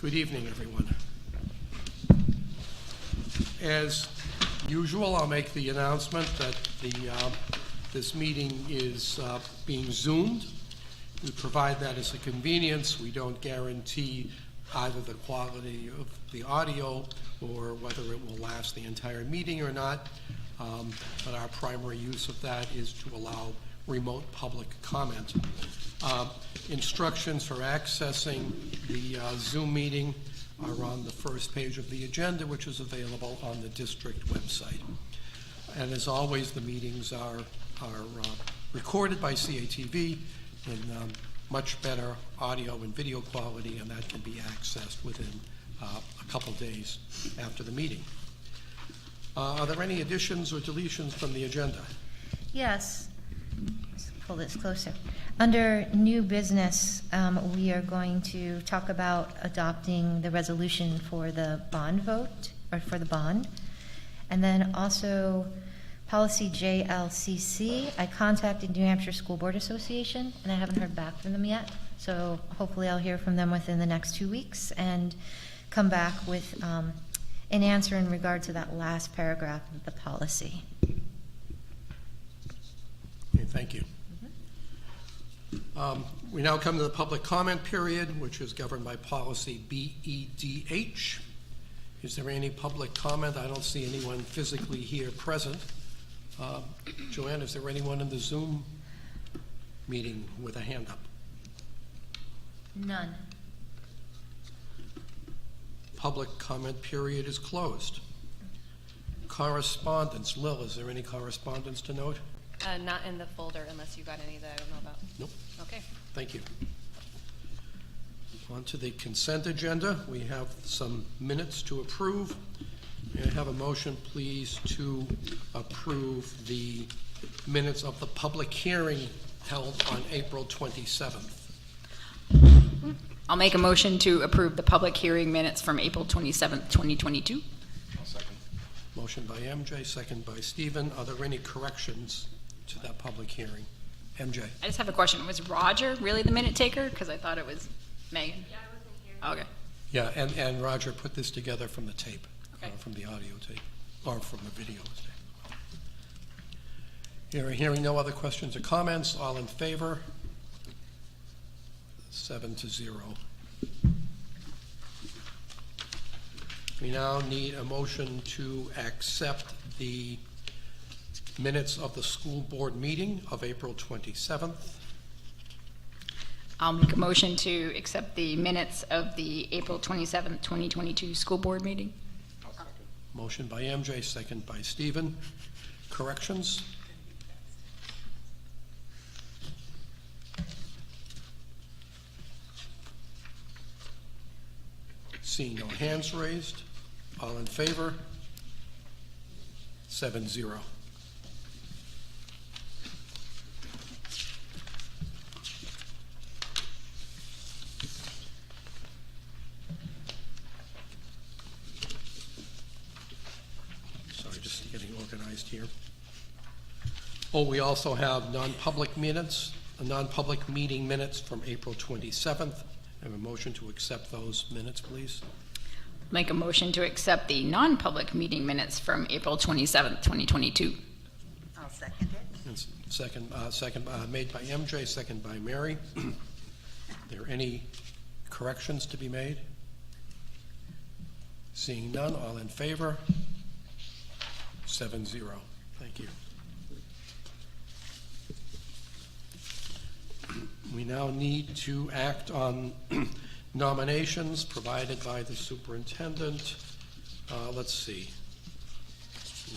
Good evening, everyone. As usual, I'll make the announcement that this meeting is being Zoomed. We provide that as a convenience. We don't guarantee either the quality of the audio or whether it will last the entire meeting or not, but our primary use of that is to allow remote public comment. Instructions for accessing the Zoom meeting are on the first page of the agenda, which is available on the district website. And as always, the meetings are recorded by CATV in much better audio and video quality, and that can be accessed within a couple days after the meeting. Are there any additions or deletions from the agenda? Yes. Let's pull this closer. Under new business, we are going to talk about adopting the resolution for the bond vote, or for the bond. And then also policy JLCC. I contacted New Hampshire School Board Association, and I haven't heard back from them yet. So hopefully I'll hear from them within the next 2 weeks and come back with an answer in regard to that last paragraph of the policy. Okay, thank you. We now come to the public comment period, which is governed by policy BEDH. Is there any public comment? I don't see anyone physically here present. Joanne, is there anyone in the Zoom meeting with a hand up? None. Public comment period is closed. Correspondence. Lil, is there any correspondence to note? Not in the folder unless you got any that I don't know about. Nope. Okay. Thank you. On to the consent agenda. We have some minutes to approve. May I have a motion, please, to approve the minutes of the public hearing held on April 27th. I'll make a motion to approve the public hearing minutes from April 27th, 2022. I'll second. Motion by MJ, second by Stephen. Are there any corrections to that public hearing? MJ. I just have a question. Was Roger really the minute taker? Because I thought it was Megan. Yeah, I wasn't here. Okay. Yeah, and Roger put this together from the tape, Okay. from the audio tape, or from the video tape. Hearing no other questions or comments, all in favor? 7-0. We now need a motion to accept the minutes of the school board meeting of April 27th. I'll make a motion to accept the minutes of the April 27th, 2022 school board meeting. I'll second. Motion by MJ, second by Stephen. Corrections? Seeing no hands raised, all in favor? 7-0. Sorry, just getting organized here. Oh, we also have non-public minutes, non-public meeting minutes from April 27th. I have a motion to accept those minutes, please. Make a motion to accept the non-public meeting minutes from April 27th, 2022. I'll second it. And second made by MJ, second by Mary. Are there any corrections to be made? Seeing none, all in favor? 7-0. Thank you. We now need to act on nominations provided by the superintendent. Let's see.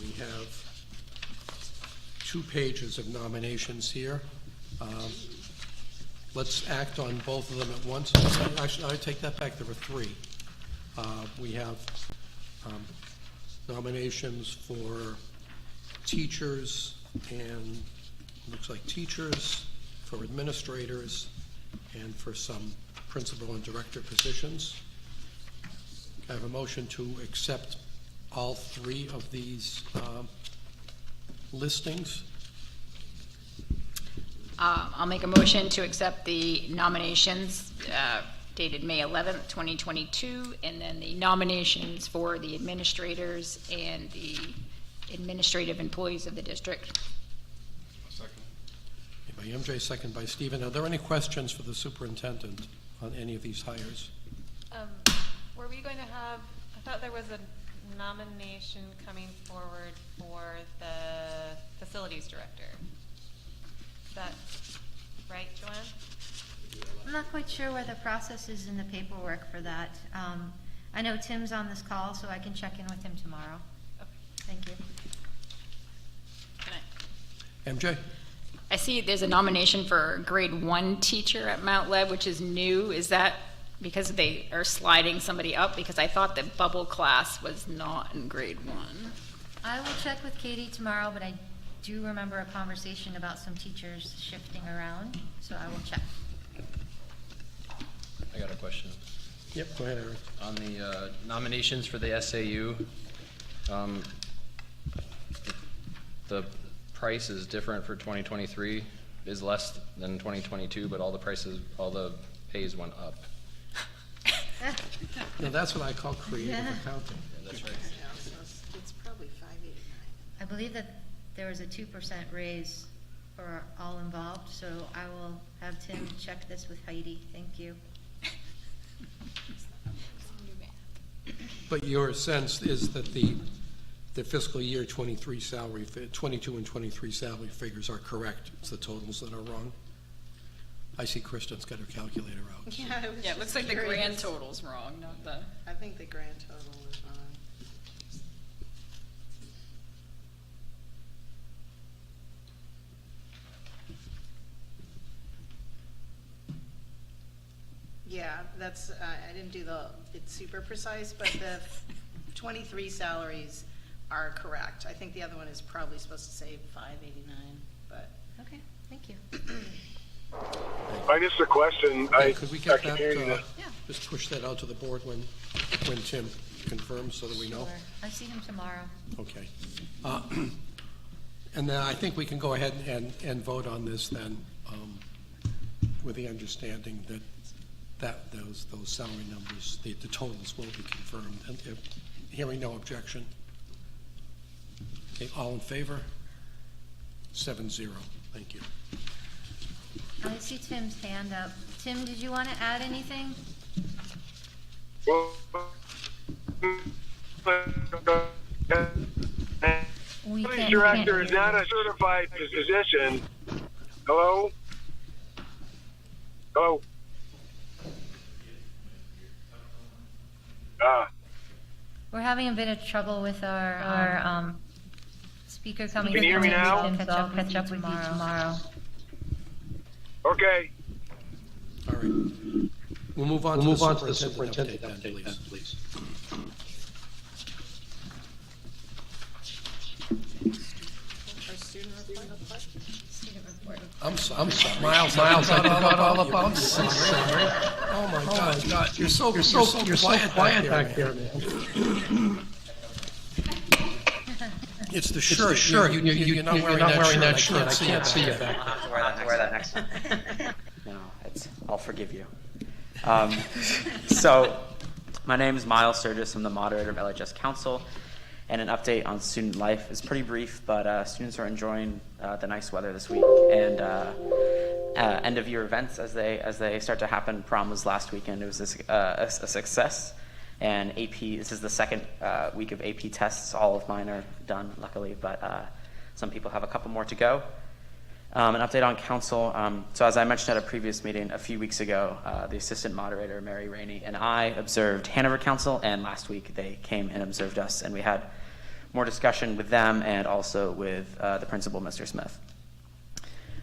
We have 2 pages of nominations here. Let's act on both of them at once. Actually, I take that back. There were 3. We have nominations for teachers and looks like teachers, for administrators, and for some principal and director positions. I have a motion to accept all 3 of these listings. I'll make a motion to accept the nominations dated May 11th, 2022, and then the nominations for the administrators and the administrative employees of the district. By MJ, second by Stephen. Are there any questions for the superintendent on any of these hires? Were we going to have, I thought there was a nomination coming forward for the facilities director. Is that right, Joanne? I'm not quite sure where the process is in the paperwork for that. I know Tim's on this call, so I can check in with him tomorrow. Okay. Thank you. MJ? I see there's a nomination for grade 1 teacher at Mount Lev, which is new. Is that because they are sliding somebody up? Because I thought the bubble class was not in grade 1. I will check with Katie tomorrow, but I do remember a conversation about some teachers shifting around, so I will check. I got a question. Yep, go ahead, Eric. On the nominations for the SAU, the price is different for 2023, is less than 2022, but all the pays went up. Now, that's what I call creative accounting. Yeah, that's right. Yeah, so it's probably 589. I believe that there was a 2% raise for all involved, so I will have Tim check this with Heidi. Thank you. But your sense is that the fiscal year 23 salary, 22 and 23 salary figures are correct. It's the totals that are wrong. I see Kristen's got her calculator out. Yeah, Yeah, it looks like the grand total's wrong, not the... I think the grand total is wrong. Yeah, that's, I didn't do it's super precise, but the 23 salaries are correct. I think the other one is probably supposed to say 589, but. Okay, thank you. I guess the question, Yeah, could we get can hear you. that, just push that out to the board when Tim confirms so that we know? Sure. I see him tomorrow. Okay. And then I think we can go ahead and vote on this then, with the understanding that those salary numbers, the totals will be confirmed, and if hearing no objection. Okay, all in favor? 7-0. Thank you. I see Tim's hand up. Tim, did you want to add anything? Well, We police can't director is hear not you. a certified position. Hello? Hello? We're having a bit of trouble with our speaker coming. Can you hear me now? I'll catch up with you tomorrow. Okay. All right. We'll move on to the superintendent update then, please. I'm sorry. Miles, I forgot all about this. Sorry. Oh my God, you're so quiet back there, man. It's the shirt. You're not wearing that shirt. I can't see you back there. I'll have to wear that next time. No, I'll forgive you. So, my name is Miles Sturgis. I'm the moderator of LHS Council, and an update on student life is pretty brief, but students are enjoying the nice weather this week, and end of year events as they start to happen. Prom was last weekend. It was a success, and AP. This is the second week of AP tests. All of mine are done, luckily, but some people have a couple more to go. An update on council. So as I mentioned at a previous meeting a few weeks ago, the assistant moderator, Mary Rainey, and I observed Hanover Council, and last week they came and observed us, and we had more discussion with them and also with the principal, Mr. Smith.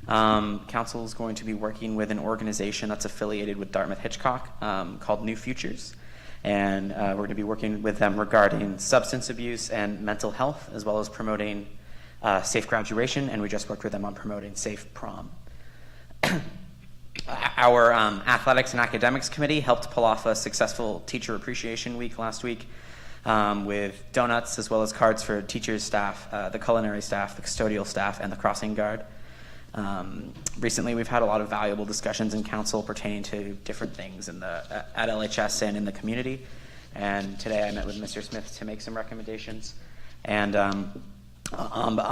Council is going to be working with an organization that's affiliated with Dartmouth-Hitchcock called New Futures, and we're going to be working with them regarding substance abuse and mental health, as well as promoting safe graduation, and we just worked with them on promoting safe prom. Our athletics and academics committee helped pull off a successful teacher appreciation week last week with donuts as well as cards for teachers, staff, the culinary staff, the custodial staff, and the crossing guard. Recently, we've had a lot of valuable discussions in council pertaining to different things at LHS and in the community. And today I met with Mr. Smith to make some recommendations. And on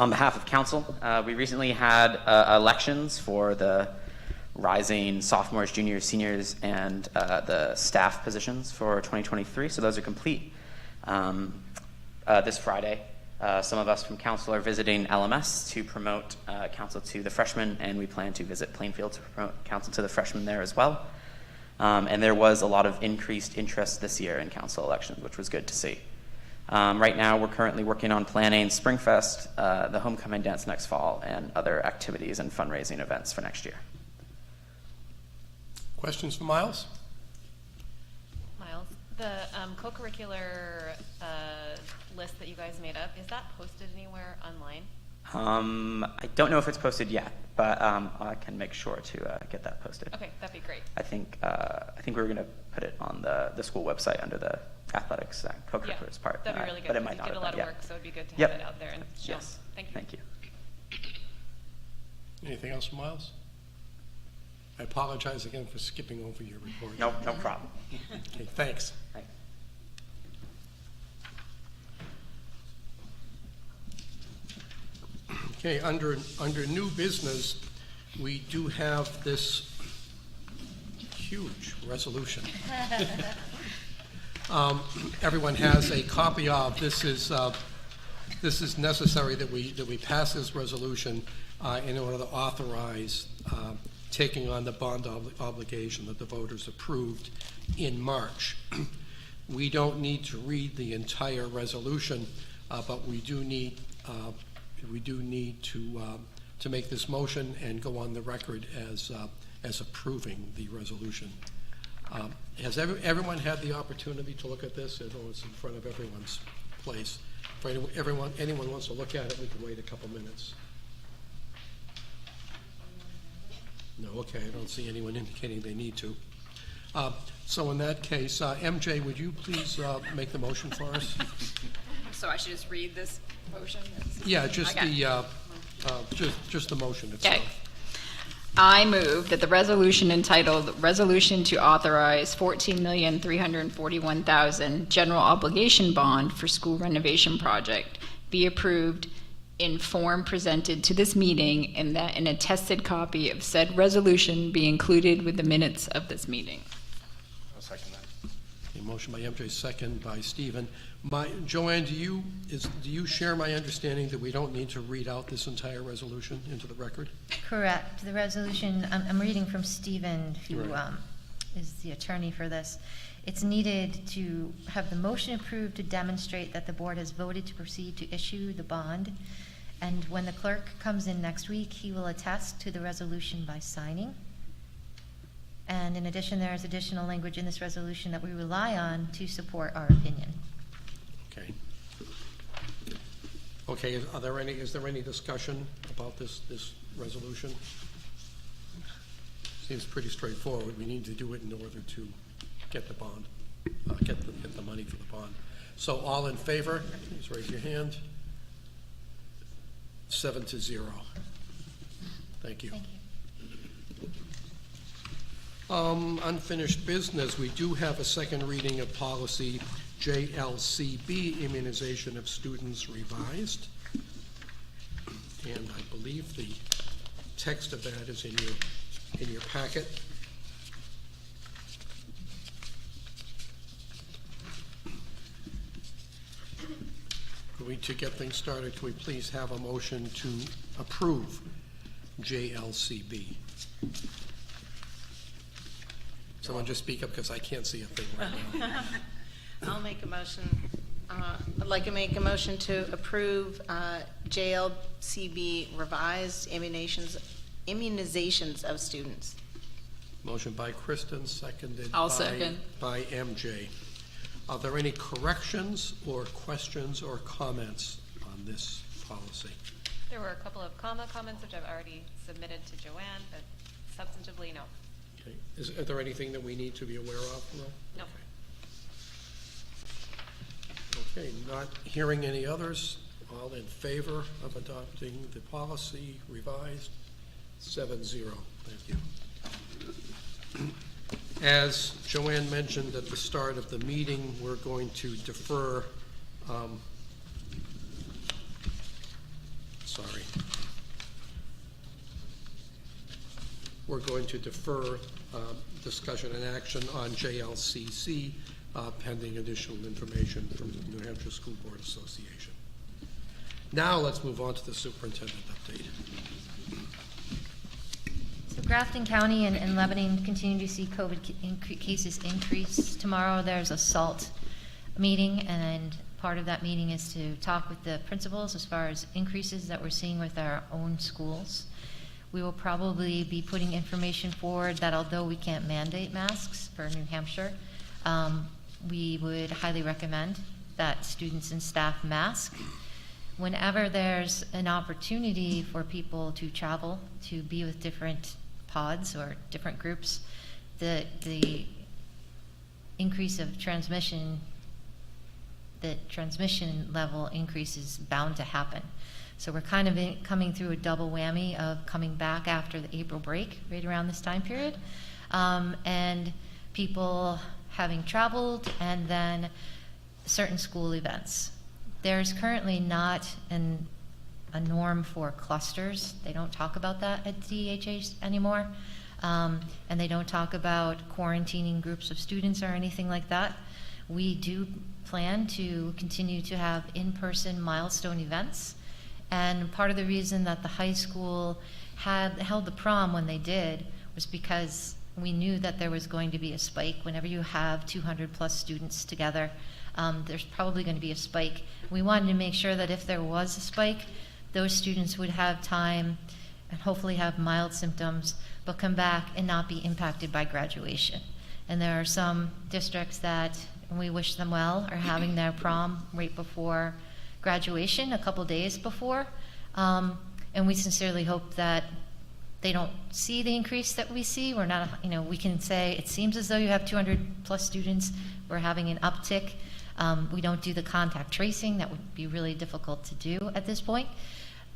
behalf of council, we recently had elections for the rising sophomores, juniors, seniors, and the staff positions for 2023. So those are complete. This Friday, some of us from council are visiting LMS to promote council to the freshmen, and we plan to visit Plainfield to promote council to the freshmen there as well. And there was a lot of increased interest this year in council elections, which was good to see. Right now, we're currently working on planning Springfest, the homecoming dance next fall, and other activities and fundraising events for next year. Questions for Miles? Miles, the co-curricular list that you guys made up, is that posted anywhere online? I don't know if it's posted yet, but I can make sure to get that posted. Okay, that'd be great. I think we were going to put it on the school website under the athletics co-curriculars part. That'd be really good. But it might You not did a have lot of been work, yet. so it'd be good to Yep. have it out there and shown. Yes. Thank you. Thank you. Anything else for Miles? I apologize again for skipping over your report. No problem. Okay, thanks. Thanks. Okay, under new business, we do have this huge resolution. Everyone has a copy of. This is necessary that we pass this resolution in order to authorize taking on the bond obligation that the voters approved in March. We don't need to read the entire resolution, but we do need to make this motion and go on the record as approving the resolution. Has everyone had the opportunity to look at this? I know it's in front of everyone's place. If anyone wants to look at it, we can wait a couple minutes. No, okay, I don't see anyone indicating they need to. So in that case, MJ, would you please make the motion for us? So I should just read this motion? Yeah, just Okay. just the motion itself. Okay. I move that the resolution entitled Resolution to Authorize $14,341,000 General Obligation Bond for School Renovation Project be approved in form presented to this meeting, and that an attested copy of said resolution be included with the minutes of this meeting. I'll second that. A motion by MJ, second by Stephen. Joanne, do you share my understanding that we don't need to read out this entire resolution into the record? Correct. The resolution, I'm reading from Stephen, who Right. is the attorney for this. It's needed to have the motion approved to demonstrate that the board has voted to proceed to issue the bond. And when the clerk comes in next week, he will attest to the resolution by signing. And in addition, there is additional language in this resolution that we rely on to support our opinion. Okay. Okay, is there any discussion about this resolution? Seems pretty straightforward. We need to do it in order to get the bond, get the money for the bond. So all in favor, please raise your hand. 7-0. Thank you. Thank you. Unfinished business, we do have a second reading of policy JLCB, immunization of students revised. And I believe the text of that is in your packet. To get things started, can we please have a motion to approve JLCB? Someone just speak up because I can't see a thing right now. I'll make a motion. I'd like to make a motion to approve JLCB revised immunizations of students. Motion by Kristen, seconded I'll second. by MJ. Are there any corrections or questions or comments on this policy? There were a couple of comments which I've already submitted to Joanne, but substantively, no. Okay. Is there anything that we need to be aware of? No. Okay, not hearing any others. All in favor of adopting the policy revised? 7-0. Thank you. As Joanne mentioned at the start of the meeting, we're going to defer, we're going to defer discussion and action on JLCC pending additional information from the New Hampshire School Board Association. Now let's move on to the superintendent update. So Grafton County and Lebanon continue to see COVID cases increase. Tomorrow there's a SALT meeting, and part of that meeting is to talk with the principals as far as increases that we're seeing with our own schools. We will probably be putting information forward that although we can't mandate masks for New Hampshire, we would highly recommend that students and staff mask. Whenever there's an opportunity for people to travel, to be with different pods or different groups, the increase of transmission, the transmission level increase is bound to happen. So we're kind of coming through a double whammy of coming back after the April break, right around this time period, and people having traveled, and then certain school events. There's currently not a norm for clusters. They don't talk about that at DHH anymore, and they don't talk about quarantining groups of students or anything like that. We do plan to continue to have in-person milestone events. And part of the reason that the high school held the prom when they did was because we knew that there was going to be a spike. Whenever you have 200 plus students together, there's probably going to be a spike. We wanted to make sure that if there was a spike, those students would have time and hopefully have mild symptoms, but come back and not be impacted by graduation. And there are some districts that, and we wish them well, are having their prom right before graduation, a couple days before, and we sincerely hope that they don't see the increase that we see. We're not, we can say it seems as though you have 200 plus students, we're having an uptick. We don't do the contact tracing. That would be really difficult to do at this point.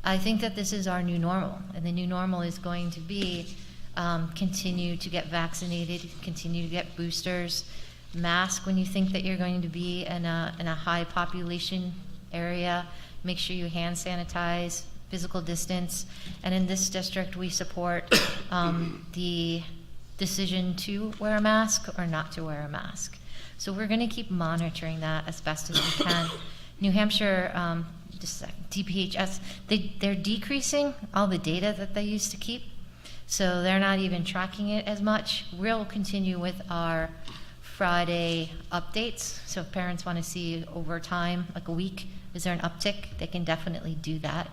I think that this is our new normal, and the new normal is going to be continue to get vaccinated, continue to get boosters, mask when you think that you're going to be in a high population area, make sure you hand sanitize, physical distance, and in this district we support the decision to wear a mask or not to wear a mask. So we're going to keep monitoring that as best as we can. New Hampshire, DPHS, they're decreasing all the data that they used to keep, so they're not even tracking it as much. We'll continue with our Friday updates, so if parents want to see over time, like a week, is there an uptick, they can definitely do that.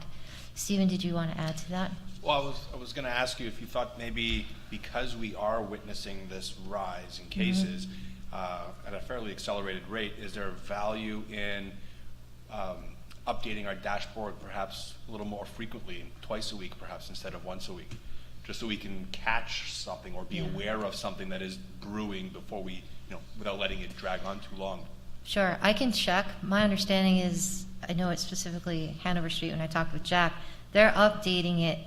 Stephen, did you want to add to that? Well, I was going to ask you if you thought maybe because we are witnessing this rise in cases at a fairly accelerated rate, is there value in updating our dashboard perhaps a little more frequently, twice a week perhaps instead of once a week, just so we can catch something or be aware of something that is brewing before we, without letting it drag on too long? Sure, I can check. My understanding is, I know it's specifically Hanover Street when I talked with Jack, they're updating it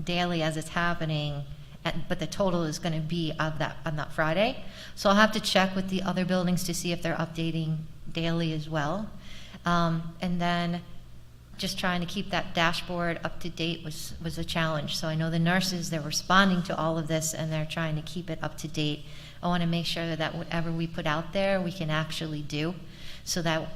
daily as it's happening, but the total is going to be on that Friday. So I'll have to check with the other buildings to see if they're updating daily as well. And then just trying to keep that dashboard up to date was a challenge. So I know the nurses, they're responding to all of this and they're trying to keep it up to date. I want to make sure that whatever we put out there, we can actually do, so that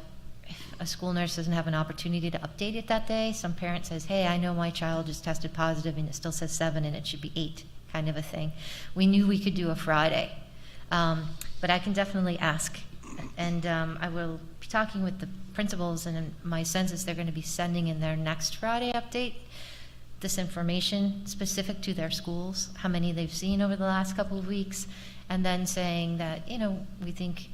if a school nurse doesn't have an opportunity to update it that day, some parent says, hey, I know my child just tested positive and it still says 7 and it should be 8, kind of a thing. We knew we could do a Friday, but I can definitely ask. And I will be talking with the principals, and my sense is they're going to be sending in their next Friday update this information specific to their schools, how many they've seen over the last couple of weeks, and then saying that, we think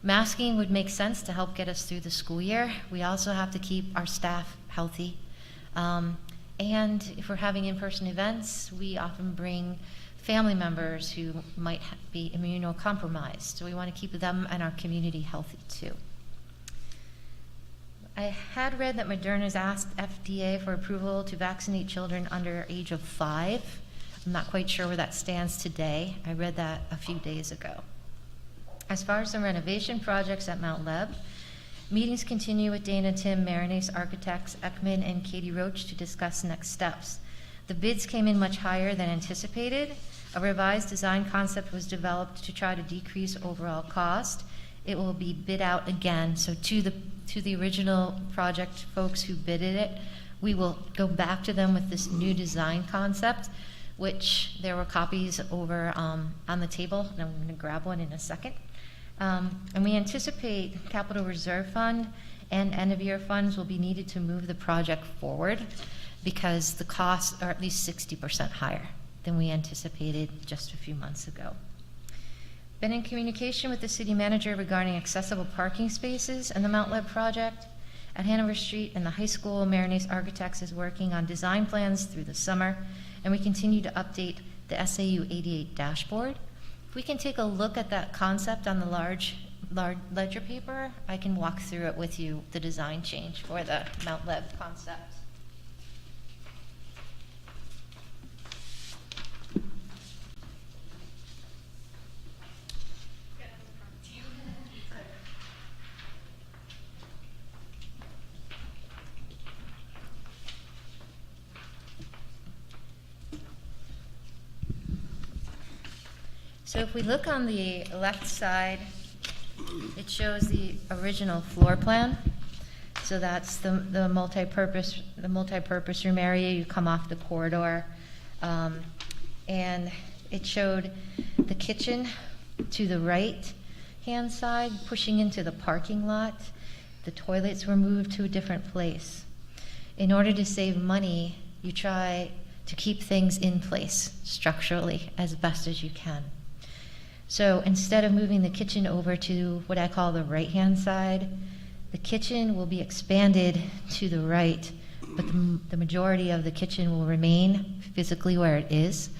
masking would make sense to help get us through the school year. We also have to keep our staff healthy. And if we're having in-person events, we often bring family members who might be immunocompromised. So we want to keep them and our community healthy too. I had read that Moderna's asked FDA for approval to vaccinate children under age of 5. I'm not quite sure where that stands today. I read that a few days ago. As far as the renovation projects at Mount Leb, meetings continue with Dana Tim, Marinese Architects, Ekman, and Katie Roach to discuss next steps. The bids came in much higher than anticipated. A revised design concept was developed to try to decrease overall cost. It will be bid out again, so to the original project folks who bidded it, we will go back to them with this new design concept, which there were copies over on the table, and I'm going to grab one in a second. And we anticipate capital reserve fund and end of year funds will be needed to move the project forward because the costs are at least 60% higher than we anticipated just a few months ago. Been in communication with the city manager regarding accessible parking spaces in the Mount Leb project. At Hanover Street and the high school, Marinese Architects is working on design plans through the summer, and we continue to update the SAU 88 dashboard. If we can take a look at that concept on the large ledger paper, I can walk through it with you, the design change for the Mount Leb concept. So if we look on the left side, it shows the original floor plan. So that's the multi-purpose room area. You come off the corridor, and it showed the kitchen to the right hand side, pushing into the parking lot. The toilets were moved to a different place. In order to save money, you try to keep things in place structurally as best as you can. So instead of moving the kitchen over to what I call the right-hand side, the kitchen will be expanded to the right, but the majority of the kitchen will remain physically where it is.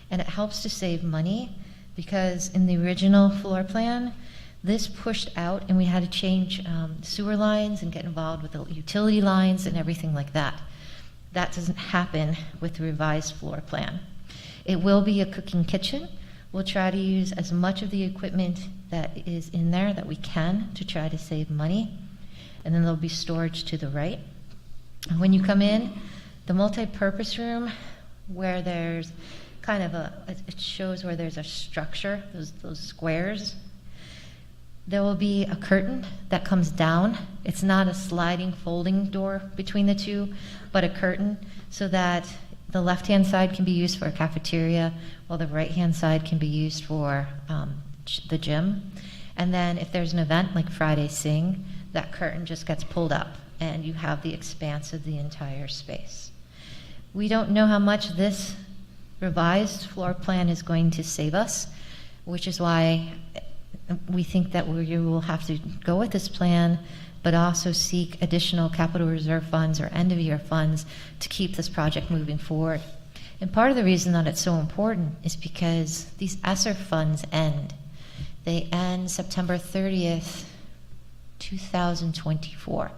And it helps to save money because in the original floor plan, this pushed out and we had to change sewer lines and get involved with the utility lines and everything like that. That doesn't happen with the revised floor plan. It will be a cooking kitchen. We'll try to use as much of the equipment that is in there that we can to try to save money. And then there'll be storage to the right. And when you come in, the multi-purpose room where there's kind of it shows where there's a structure, those squares. There will be a curtain that comes down. It's not a sliding folding door between the two, but a curtain so that the left-hand side can be used for a cafeteria, while the right-hand side can be used for the gym. And then if there's an event like Friday Sing, that curtain just gets pulled up and you have the expanse of the entire space. We don't know how much this revised floor plan is going to save us, which is why we think that we will have to go with this plan, but also seek additional capital reserve funds or end-of-year funds to keep this project moving forward. And part of the reason that it's so important is because these ESSER funds end. They end September 30th, 2024.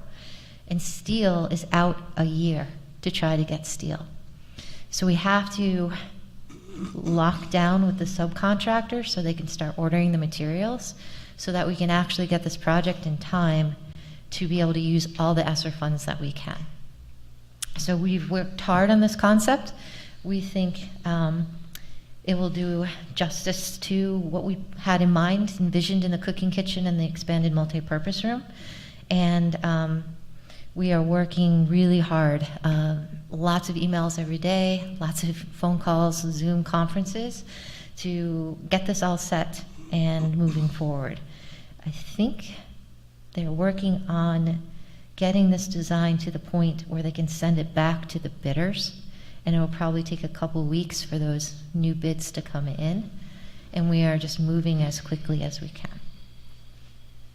And steel is out a year to try to get steel. So we have to lock down with the subcontractor so they can start ordering the materials so that we can actually get this project in time to be able to use all the ESSER funds that we can. So we've worked hard on this concept. We think it will do justice to what we had in mind, envisioned in the cooking kitchen and the expanded multi-purpose room. And we are working really hard. Lots of emails every day, lots of phone calls, Zoom conferences to get this all set and moving forward. I think they're working on getting this design to the point where they can send it back to the bidders, and it will probably take a couple weeks for those new bids to come in, and we are just moving as quickly as we can.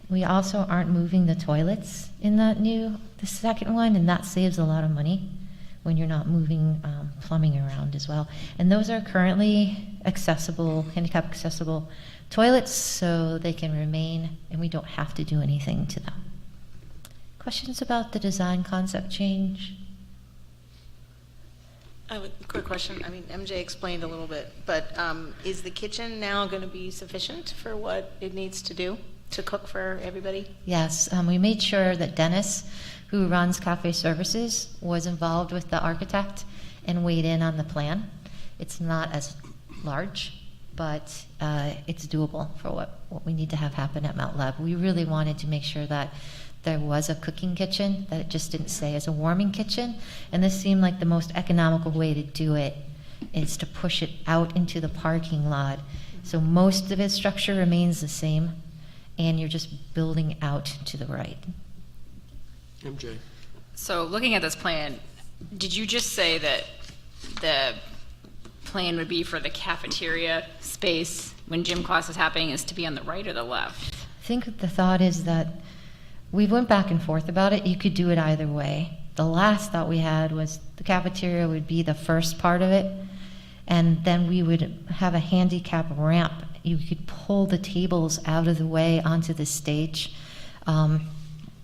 We also aren't moving the toilets in the second one, and that saves a lot of money when you're not moving plumbing around as well. And those are currently accessible, handicap accessible toilets, so they can remain and we don't have to do anything to them. Questions about the design concept change? I have a quick question. I mean, MJ explained a little bit, but is the kitchen now going to be sufficient for what it needs to do to cook for everybody? Yes, we made sure that Dennis, who runs Cafe Services, was involved with the architect and weighed in on the plan. It's not as large, but it's doable for what we need to have happen at Mount Leb. We really wanted to make sure that there was a cooking kitchen, that it just didn't stay as a warming kitchen. And this seemed like the most economical way to do it is to push it out into the parking lot. So most of its structure remains the same, and you're just building out to the right. MJ? So looking at this plan, did you just say that the plan would be for the cafeteria space when gym class is happening is to be on the right or the left? I think the thought is that we went back and forth about it. You could do it either way. The last thought we had was the cafeteria would be the first part of it, and then we would have a handicap ramp. You could pull the tables out of the way onto the stage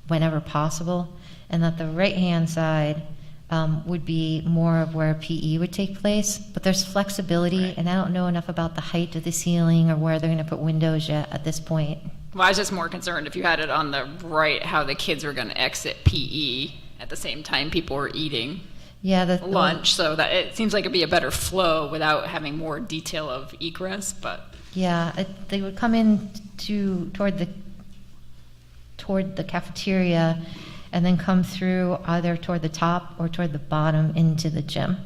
whenever possible, and that the right-hand side would be more of where PE would take place. But there's flexibility, and I don't know enough about the height of the ceiling or where they're going to put windows yet at this point. Well, I was just more concerned if you had it on the right, how the kids were going to exit PE at the same time people were eating lunch. So that it seems like it'd be a better flow without having more detail of egress. But yeah, they would come in toward the cafeteria, and then come through either toward the top or toward the bottom into the gym.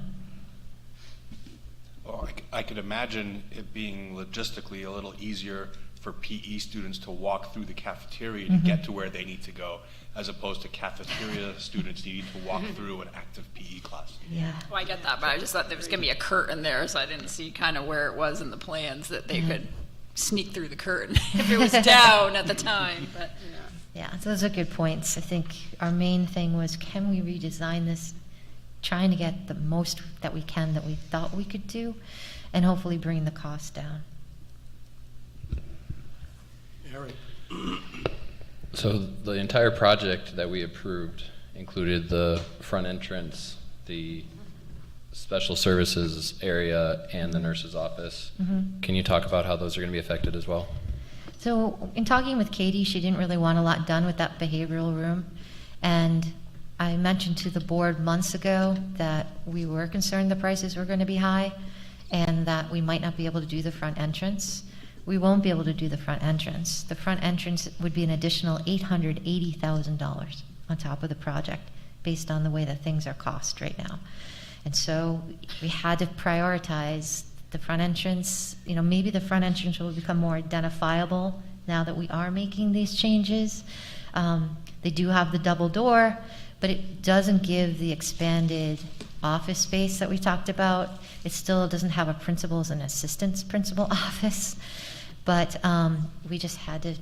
Well, I could imagine it being logistically a little easier for PE students to walk through the cafeteria to get to where they need to go, as opposed to cafeteria students needing to walk through an active PE class. Yeah. well, I get that, but I just thought there was going to be a curtain there, so I didn't see kind of where it was in the plans that they could sneak through the curtain if it was down at the time. But Yeah, those are good points. I think our main thing was, can we redesign this, trying to get the most that we can that we thought we could do, and hopefully bring the cost down. Eric? So the entire project that we approved included the front entrance, the special services area, and the nurse's office. Can you talk about how those are going to be affected as well? So in talking with Katie, she didn't really want a lot done with that behavioral room. And I mentioned to the board months ago that we were concerned the prices were going to be high and that we might not be able to do the front entrance. We won't be able to do the front entrance. The front entrance would be an additional $880,000 on top of the project based on the way that things are cost right now. And so we had to prioritize the front entrance. You know, maybe the front entrance will become more identifiable now that we are making these changes. They do have the double door, but it doesn't give the expanded office space that we talked about. It still doesn't have a principal's and assistant's principal office, but we just had to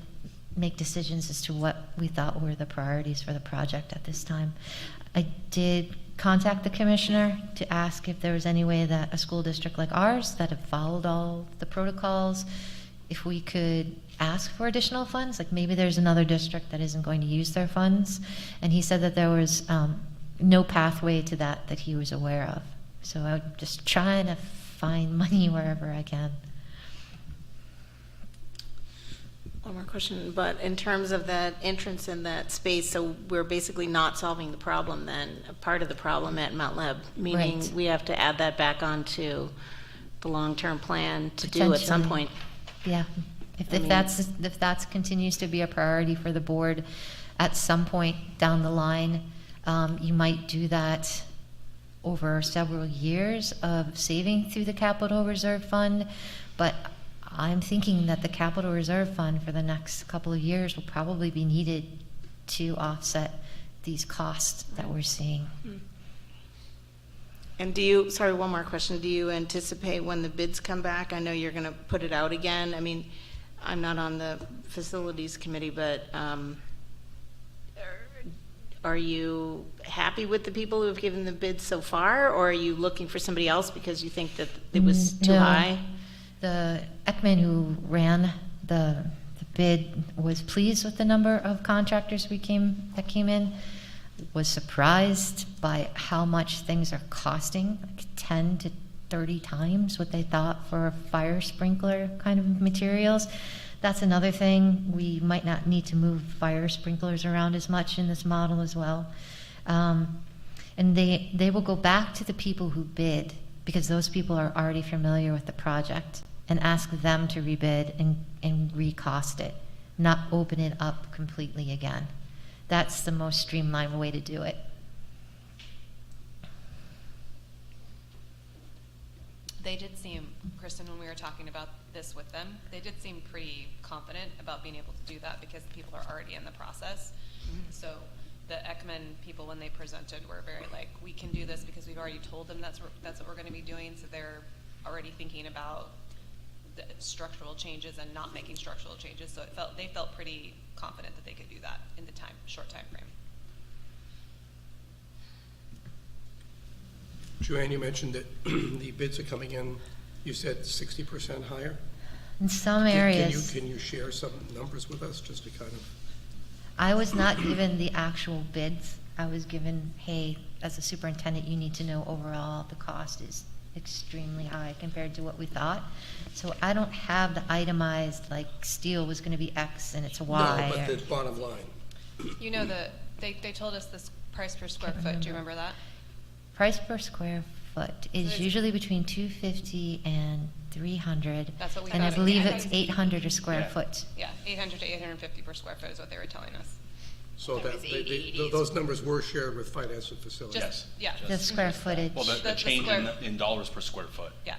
make decisions as to what we thought were the priorities for the project at this time. I did contact the commissioner to ask if there was any way that a school district like ours that had followed all the protocols, if we could ask for additional funds. Like maybe there's another district that isn't going to use their funds, and he said that there was no pathway to that he was aware of. So I'm just trying to find money wherever I can. One more question, but in terms of that entrance in that space, so we're basically not solving the problem then, a part of the problem at Mount Leb, meaning Right. we have to add that back onto the long-term plan to do at some Potentially. point. Yeah, if that's continues to be a priority for the board at some point down the line, you might do that over several years of saving through the capital reserve fund. But I'm thinking that the capital reserve fund for the next couple of years will probably be needed to offset these costs that we're seeing. And do you, sorry, one more question, do you anticipate when the bids come back, I know you're going to put it out again, I mean, I'm not on the facilities committee, but are you happy with the people who have given the bids so far, or are you looking for somebody else because you think that it was too No. high? The Ekman who ran the bid was pleased with the number of contractors that came in, was surprised by how much things are costing, like 10 to 30 times what they thought for fire sprinkler kind of materials. That's another thing. We might not need to move fire sprinklers around as much in this model as well. And they will go back to the people who bid, because those people are already familiar with the project, and ask them to rebid and recost it, not open it up completely again. That's the most streamlined way to do it. They did seem, Kristen, when we were talking about this with them, they did seem pretty confident about being able to do that because people are already in the process. So the Ekman people, when they presented, were very like, we can do this because we've already told them that's what we're going to be doing. So they're already thinking about the structural changes and not making structural changes. So they felt pretty confident that they could do that in the short time frame. Joanne, you mentioned that the bids are coming in, you said 60% higher? In some areas. Can you share some numbers with us, just to kind of? I was not given the actual bids. I was given, hey, as a superintendent, you need to know overall the cost is extremely high compared to what we thought. So I don't have the itemized, like steel was going to be X and it's Y. No, but the bottom line. You know, they told us this price per square foot. Do you remember that? Price per square foot is it's- usually between $250 and $300. That's what we And I thought. believe Yeah. it's $800 a square Yeah. foot. Yeah, 800 to 850 per square foot is what they were telling us. So That was 80s. those numbers were shared with finance and facilities? Just, yeah. The square footage. Well, the The change square- in dollars per square foot. Yeah.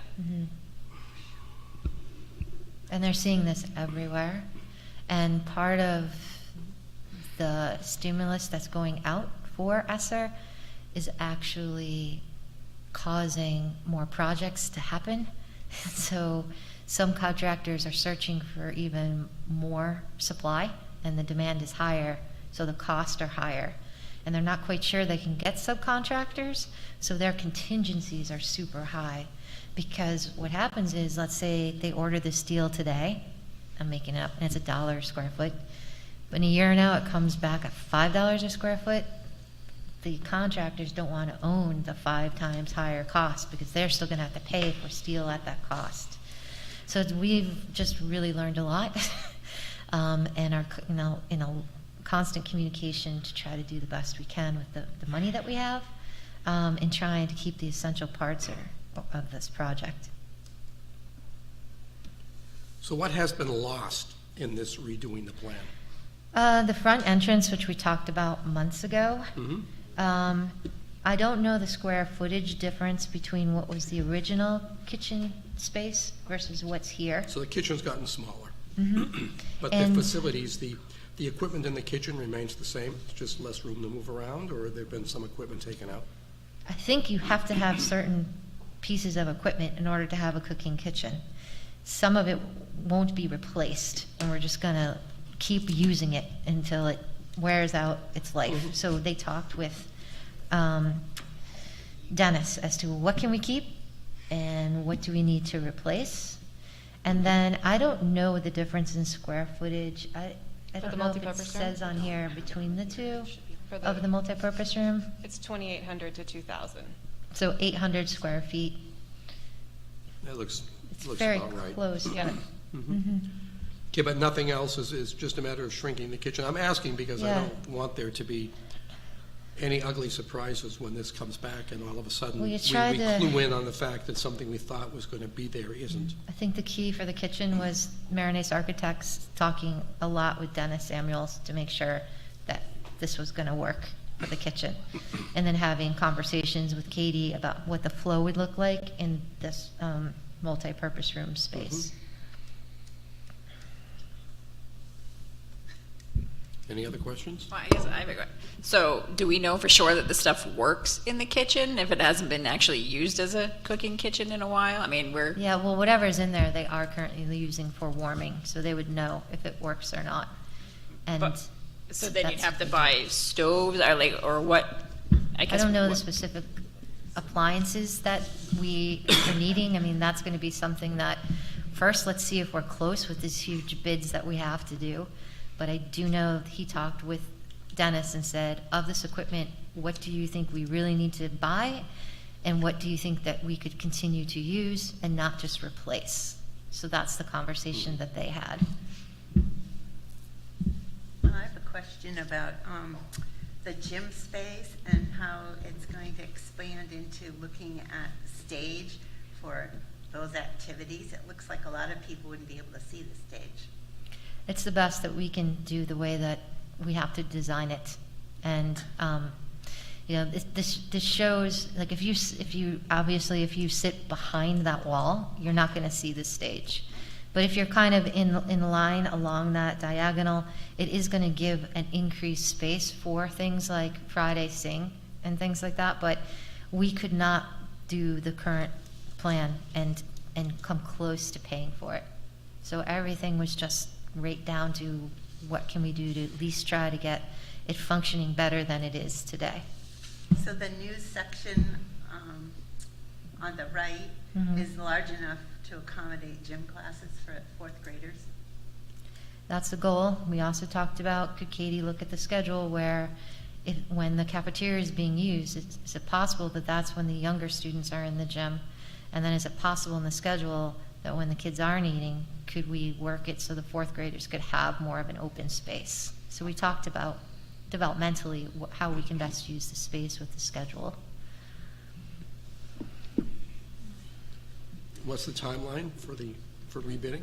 And they're seeing this everywhere. And part of the stimulus that's going out for ESSER is actually causing more projects to happen. So some contractors are searching for even more supply, and the demand is higher, so the costs are higher. And they're not quite sure they can get subcontractors, so their contingencies are super high. Because what happens is, let's say they order the steel today, I'm making it up, and it's $1 a square foot. But in a year now, it comes back at $5 a square foot. The contractors don't want to own the 5 times higher cost because they're still going to have to pay for steel at that cost. So we've just really learned a lot, and are in a constant communication to try to do the best we can with the money that we have, and trying to keep the essential parts of this project. So what has been lost in this redoing the plan? The front entrance, which we talked about months ago. Mhm. I don't know the square footage difference between what was the original kitchen space versus what's here. So the kitchen's gotten smaller. Mhm. But the And- facilities, the equipment in the kitchen remains the same? It's just less room to move around, or have there been some equipment taken out? I think you have to have certain pieces of equipment in order to have a cooking kitchen. Some of it won't be replaced, and we're just gonna keep using it until it wears out its life. So they talked with Dennis as to what can we keep and what do we need to replace. And then I don't know the difference in square footage. I For don't the know if it multipurpose room? says on here between the two For of the multipurpose room. It's 2,800 to 2,000. So 800 square feet. That looks It's about very right. close, yeah. Okay, but nothing else is just a matter of shrinking the kitchen? I'm asking because I Yeah. don't want there to be any ugly surprises when this comes back and all of a sudden Well, we you try to- clue in on the fact that something we thought was going to be there isn't. I think the key for the kitchen was Marinese Architects talking a lot with Dennis Samuels to make sure that this was going to work for the kitchen. And then having conversations with Katie about what the flow would look like in this multi-purpose room space. Any other questions? Well, I guess I have a question. So, do we know for sure that the stuff works in the kitchen if it hasn't been actually used as a cooking kitchen in a while? I mean, we're Yeah, well, whatever's in there, they are currently using for warming, so they would know if it works or not. And But- so then you'd that's- have to buy stoves or what? I guess don't know the what- specific appliances that we are needing. I mean, that's going to be something that first, let's see if we're close with these huge bids that we have to do. But I do know he talked with Dennis and said, of this equipment, what do you think we really need to buy? And what do you think that we could continue to use and not just replace? So that's the conversation that they had. I have a question about the gym space and how it's going to expand into looking at the stage for those activities. It looks like a lot of people wouldn't be able to see the stage. It's the best that we can do the way that we have to design it. And, you know, this shows, like, if you sit behind that wall, you're not going to see the stage. But if you're kind of in line along that diagonal, it is going to give an increased space for things like Friday Sing and things like that. But we could not do the current plan and come close to paying for it. So everything was just right down to what can we do to at least try to get it functioning better than it is today. So the news section on the right is large enough to accommodate gym classes for fourth graders? That's the goal. We also talked about, could Katie look at the schedule where when the cafeteria is being used, is it possible that that's when the younger students are in the gym? And then is it possible in the schedule that when the kids aren't eating, could we work it so the fourth graders could have more of an open space? So we talked about developmentally how we can best use the space with the schedule. What's the timeline for rebidding?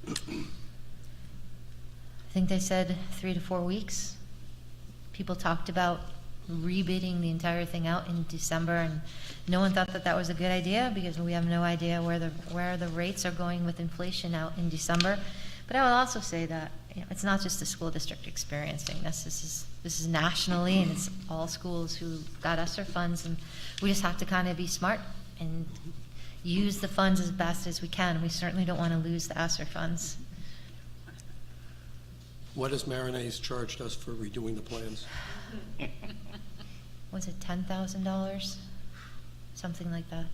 I think they said 3 to 4 weeks. People talked about rebidding the entire thing out in December, and no one thought that that was a good idea because we have no idea where the rates are going with inflation out in December. But I would also say that, you know, it's not just the school district experiencing this. This is nationally, and it's all schools who got ESSER funds, and we just have to kind of be smart and use the funds as best as we can. We certainly don't want to lose the ESSER funds. What has Marinades charged us for redoing the plans? Was it $10,000? Something like that.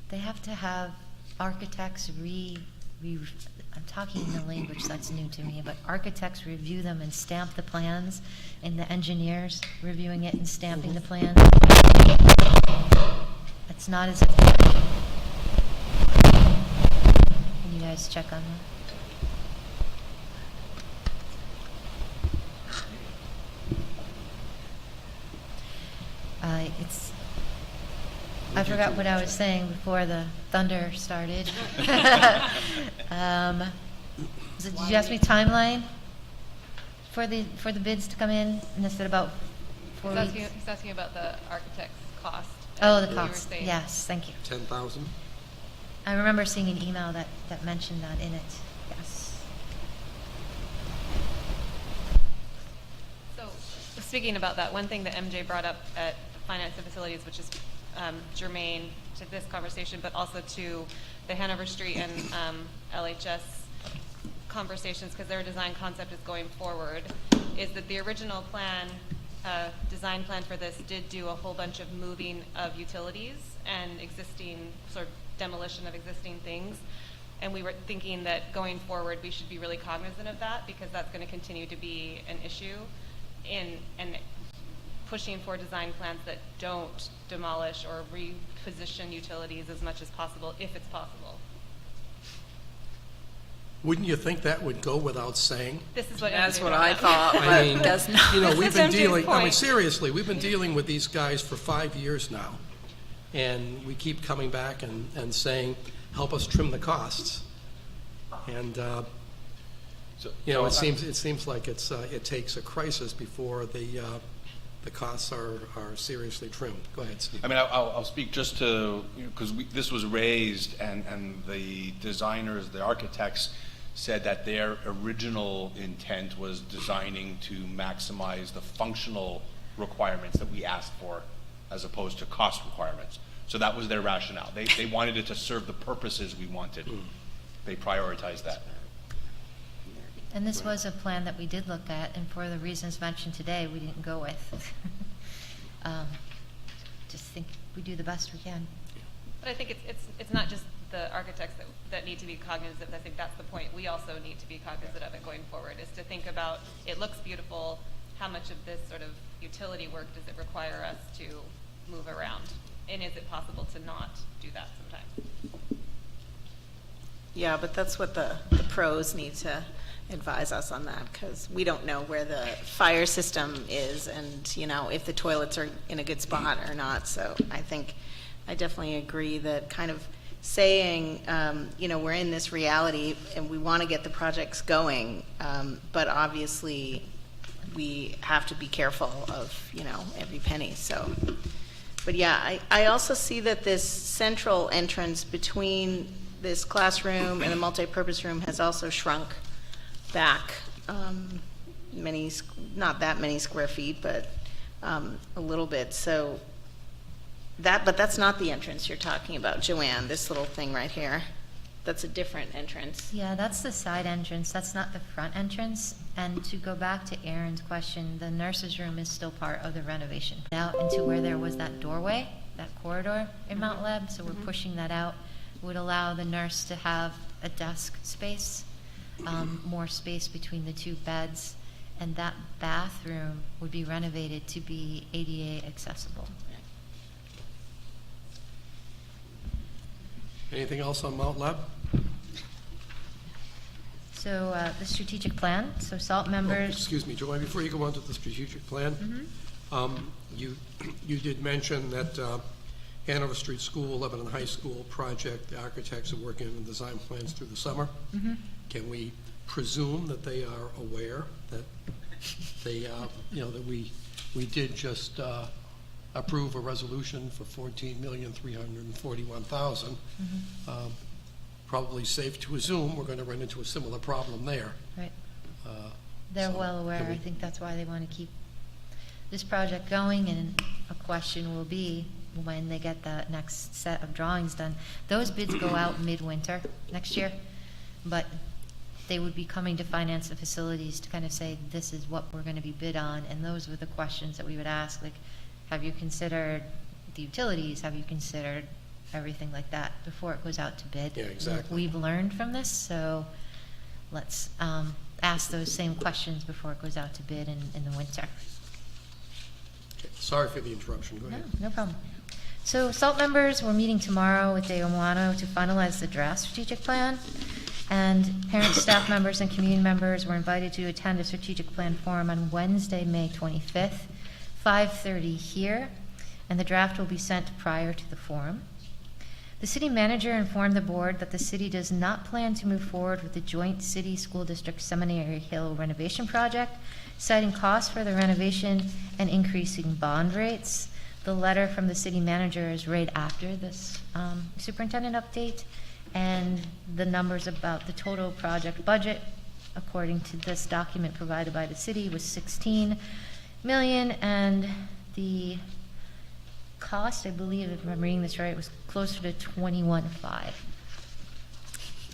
They have to have architects I'm talking in the language that's new to me, but architects review them and stamp the plans, and the engineers reviewing it and stamping the plans. It's not as if. Can you guys check on that? I forgot what I was saying before the thunder started. Did you ask me timeline for the bids to come in? And I said about 4 weeks. He's asking about the architect's cost. Oh, and the you were cost. saying- Yes, thank you. 10,000? I remember seeing an email that mentioned that in it. Yes. So, speaking about that, one thing that MJ brought up at Finance and Facilities, which is germane to this conversation, but also to the Hanover Street and LHS conversations, because their design concept is going forward, is that the original plan, design plan for this did do a whole bunch of moving of utilities and existing sort of demolition of existing things. And we were thinking that going forward, we should be really cognizant of that, because that's going to continue to be an issue and pushing for design plans that don't demolish or reposition utilities as much as possible, if it's possible. Wouldn't you think that would go without saying? This is what That's MJ what brought I up. thought, I but mean, does not. you know, we've been That's MJ's dealing, I mean, point. seriously, we've been dealing with these guys for 5 years now. And we keep coming back and saying, help us trim the costs. And, you know, it seems like it takes a crisis before the costs are seriously trimmed. Go ahead, Steve. I mean, I'll speak just to, because this was raised, and the designers, the architects said that their original intent was designing to maximize the functional requirements that we asked for, as opposed to cost requirements. So that was their rationale. They wanted it to serve the purposes we wanted. They prioritized that. And this was a plan that we did look at, and for the reasons mentioned today, we didn't go with. Just think we do the best we can. But I think it's not just the architects that need to be cognizant. I think that's the point. We also need to be cognizant of it going forward, is to think about, it looks beautiful, how much of this sort of utility work does it require us to move around? And is it possible to not do that sometimes? Yeah, but that's what the pros need to advise us on that, because we don't know where the fire system is and, you know, if the toilets are in a good spot or not. So I definitely agree that kind of saying, you know, we're in this reality and we want to get the projects going, but obviously we have to be careful of, you know, every penny. So, but yeah, I also see that this central entrance between this classroom and the multipurpose room has also shrunk back not that many square feet, but a little bit. So but that's not the entrance you're talking about, Joanne, this little thing right here. That's a different entrance. Yeah, that's the side entrance. That's not the front entrance. And to go back to Aaron's question, the nurse's room is still part of the renovation. Out into where there was that doorway, that corridor in Mount Leb, so we're pushing that out. It would allow the nurse to have a desk space, more space between the two beds, and that bathroom would be renovated to be ADA accessible. Anything else on Mount Leb? So the strategic plan, so SALT Oh, members. excuse me, Joanne, before you go on to the strategic plan, you did mention that Hanover Street School, Lebanon High School project, the architects are working on design plans through the summer. Can we presume that they are aware that they, you know, that we did just approve a resolution for $14,341,000? Probably safe to assume we're going to run into a similar problem there. Right. They're So, well aware. can we- I think that's why they want to keep this project going, and a question will be when they get the next set of drawings done. Those bids go out midwinter next year, but they would be coming to finance the facilities to kind of say, this is what we're going to be bid on, and those were the questions that we would ask, like, have you considered the utilities? Have you considered everything like that before it goes out to bid? Yeah, exactly. We've learned from this, so let's ask those same questions before it goes out to bid in the winter. Okay, sorry for the interruption, go No, ahead. no problem. So SALT members, we're meeting tomorrow with Deo Milano to finalize the draft strategic plan. And parents, staff members, and community members were invited to attend a strategic plan forum on Wednesday, May 25th, 5:30 here, and the draft will be sent prior to the forum. The city manager informed the board that the city does not plan to move forward with the joint city school district Seminary Hill renovation project, citing costs for the renovation and increasing bond rates. The letter from the city manager is right after this superintendent update, and the numbers about the total project budget, according to this document provided by the city, was 16 million, and the cost, I believe, if I'm reading this right, was closer to 21.5.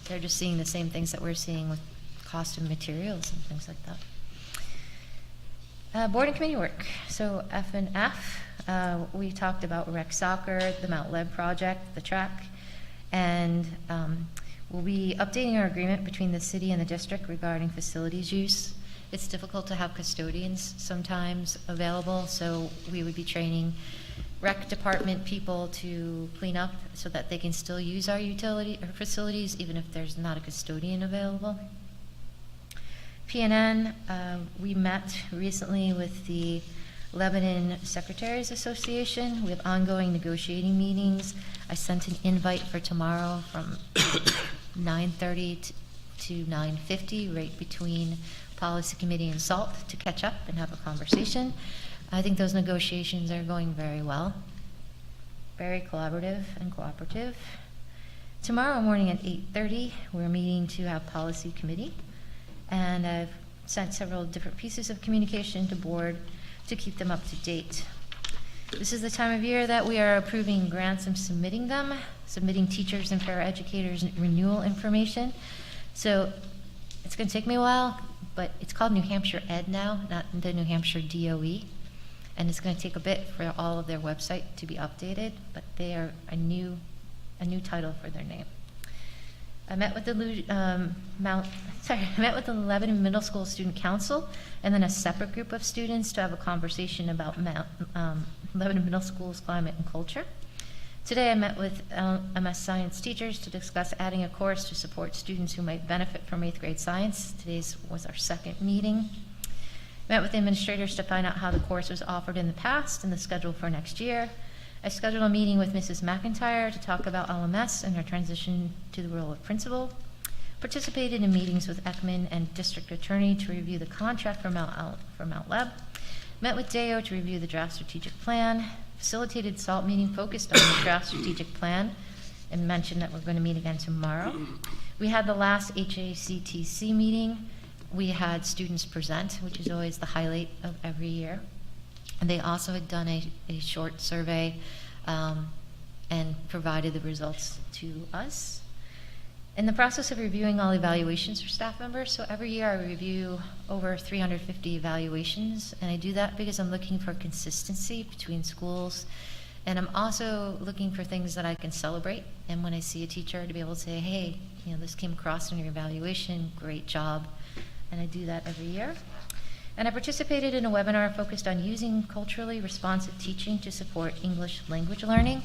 They're just seeing the same things that we're seeing with cost of materials and things like that. Board and committee work. So F and F, we talked about rec soccer, the Mount Leb project, the track, and we'll be updating our agreement between the city and the district regarding facilities use. It's difficult to have custodians sometimes available, so we would be training rec department people to clean up so that they can still use our utility or facilities even if there's not a custodian available. PNN, we met recently with the Lebanon Secretaries Association. We have ongoing negotiating meetings. I sent an invite for tomorrow from 9:30 to 9:50, right between Policy Committee and SALT, to catch up and have a conversation. I think those negotiations are going very well, very collaborative and cooperative. Tomorrow morning at 8:30, we're meeting to have Policy Committee, and I've sent several different pieces of communication to board to keep them up to date. This is the time of year that we are approving grants and submitting them, submitting teachers and paraeducators renewal information. So it's going to take me a while, but it's called New Hampshire Ed now, not the New Hampshire DOE. And it's going to take a bit for all of their website to be updated, but they are a new title for their name. I met with the I met with the Lebanon Middle School Student Council and then a separate group of students to have a conversation about Lebanon Middle School's climate and culture. Today I met with LMS science teachers to discuss adding a course to support students who might benefit from 8th grade science. Today's was our second meeting. Met with administrators to find out how the course was offered in the past and the schedule for next year. I scheduled a meeting with Mrs. McIntyre to talk about LMS and her transition to the role of principal. Participated in meetings with Ekman and district attorney to review the contract for Mount Leb. Met with Deo to review the draft strategic plan. Facilitated SALT meeting focused on the draft strategic plan and mentioned that we're going to meet again tomorrow. We had the last HACTC meeting. We had students present, which is always the highlight of every year. And they also had done a short survey and provided the results to us. In the process of reviewing all evaluations for staff members, so every year I review over 350 evaluations, and I do that because I'm looking for consistency between schools, and I'm also looking for things that I can celebrate. And when I see a teacher, to be able to say, hey, this came across in your evaluation, great job, and I do that every year. And I participated in a webinar focused on using culturally responsive teaching to support English language learning.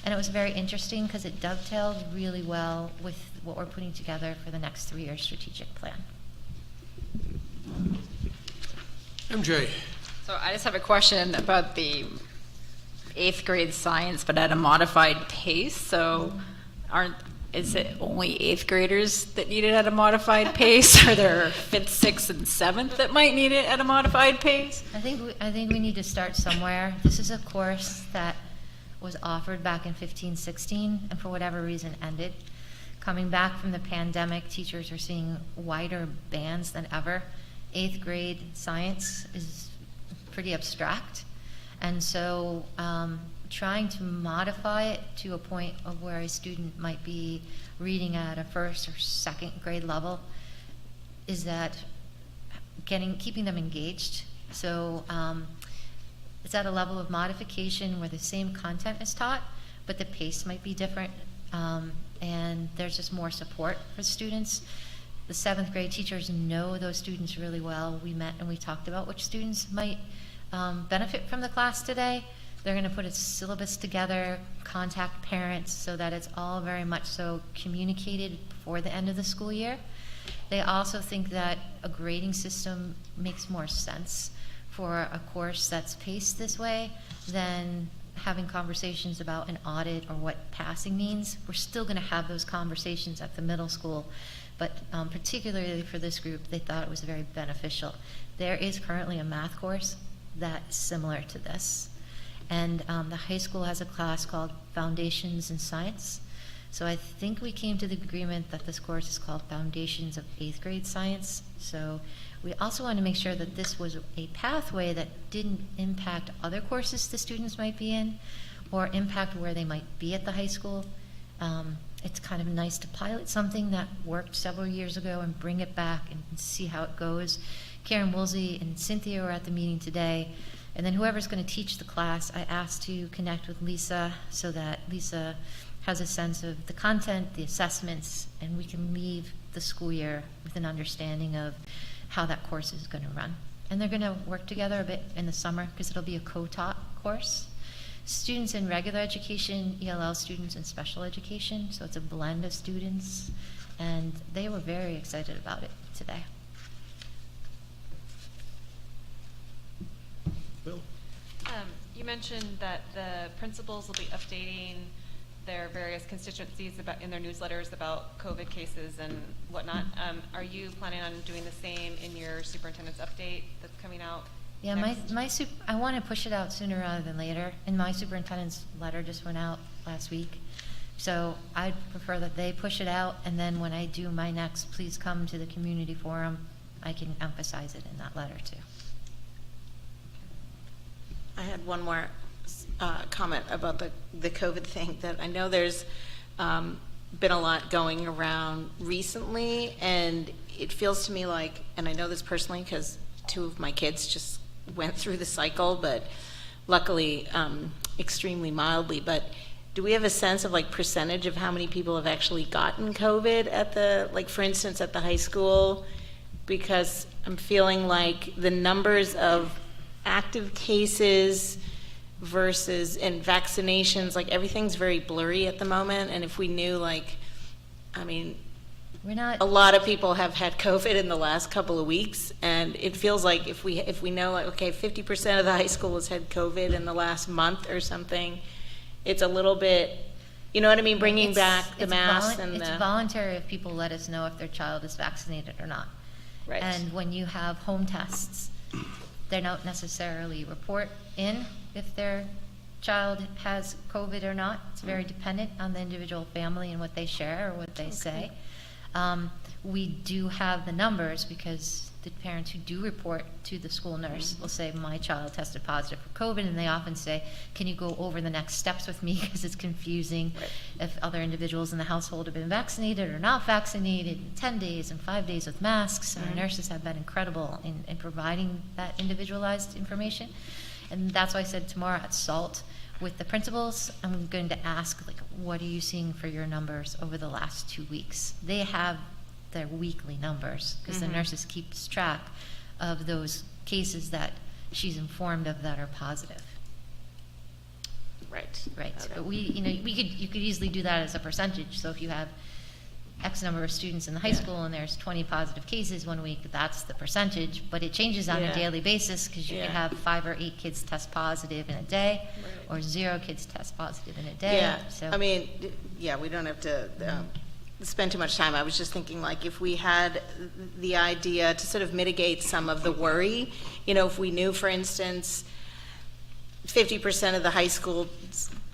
And it was very interesting because it dovetailed really well with what we're putting together for the next 3-year strategic plan. MJ. So I just have a question about the 8th grade science, but at a modified pace. So is it only 8th graders that need it at a modified pace? Are there 5th, 6th, and 7th that might need it at a modified pace? I think we need to start somewhere. This is a course that was offered back in 15-16 and for whatever reason ended. Coming back from the pandemic, teachers are seeing wider bands than ever. 8th grade science is pretty abstract, and so trying to modify it to a point of where a student might be reading at a 1st or 2nd grade level is that keeping them engaged. So it's at a level of modification where the same content is taught, but the pace might be different, and there's just more support for students. The 7th grade teachers know those students really well. We met and we talked about which students might benefit from the class today. They're going to put a syllabus together, contact parents so that it's all very much so communicated before the end of the school year. They also think that a grading system makes more sense for a course that's paced this way than having conversations about an audit or what passing means. We're still going to have those conversations at the middle school, but particularly for this group, they thought it was very beneficial. There is currently a math course that's similar to this, and the high school has a class called Foundations in Science. So I think we came to the agreement that this course is called Foundations of 8th grade Science. So we also want to make sure that this was a pathway that didn't impact other courses the students might be in or impact where they might be at the high school. It's kind of nice to pilot something that worked several years ago and bring it back and see how it goes. Karen Woolsey and Cynthia were at the meeting today, and then whoever's going to teach the class, I asked to connect with Lisa so that Lisa has a sense of the content, the assessments, and we can leave the school year with an understanding of how that course is going to run. And they're going to work together a bit in the summer because it'll be a co-taught course. Students in regular education, ELL students in special education, so it's a blend of students, and they were very excited about it today. Bill? You mentioned that the principals will be updating their various constituencies in their newsletters about COVID cases and whatnot. Are you planning on doing the same in your superintendent's update that's coming out? Yeah, I want to push it out sooner rather than later, and my superintendent's letter just went out last week. So I'd prefer that they push it out, and then when I do my next Please Come to the Community Forum, I can emphasize it in that letter too. I had one more comment about the COVID thing, that I know there's been a lot going around recently, and it feels to me like, and I know this personally because 2 of my kids just went through the cycle, but luckily extremely mildly, but do we have a sense of like percentage of how many people have actually gotten COVID at the, like for instance, at the high school? Because I'm feeling like the numbers of active cases versus, and vaccinations, like everything's very blurry at the moment. And if we knew like, I mean, We're not, a lot of people have had COVID in the last couple of weeks, and it feels like if we know like, okay, 50% of the high school has had COVID in the last month or something, it's a little bit, you know what I mean, bringing back the masks and it's the, voluntary if people let us know if their child is vaccinated or not. right. And when you have home tests, they don't necessarily report in if their child has COVID or not. It's very dependent on the individual family and what they share or what they say. We do have the numbers because the parents who do report to the school nurse will say, my child tested positive for COVID, and they often say, can you go over the next steps with me, because it's confusing if other individuals in the household have been vaccinated or not vaccinated, 10 days and 5 days with masks. Our nurses have been incredible in providing that individualized information. And that's why I said tomorrow at SALT, with the principals, I'm going to ask, like, what are you seeing for your numbers over the last 2 weeks? They have their weekly numbers, because the nurses keeps track of those cases that she's informed of that are positive. Right. Right. Okay. But you could easily do that as a percentage. So if you have X number of students in the high school and there's 20 positive cases one week, that's the percentage, but it changes on a daily basis, because you could have 5 or 8 kids test positive in a day, or 0 kids test positive in a day. Yeah, So I mean, yeah, we don't have to spend too much time. I was just thinking, like, if we had the idea to sort of mitigate some of the worry, you know, if we knew, for instance, 50% of the high school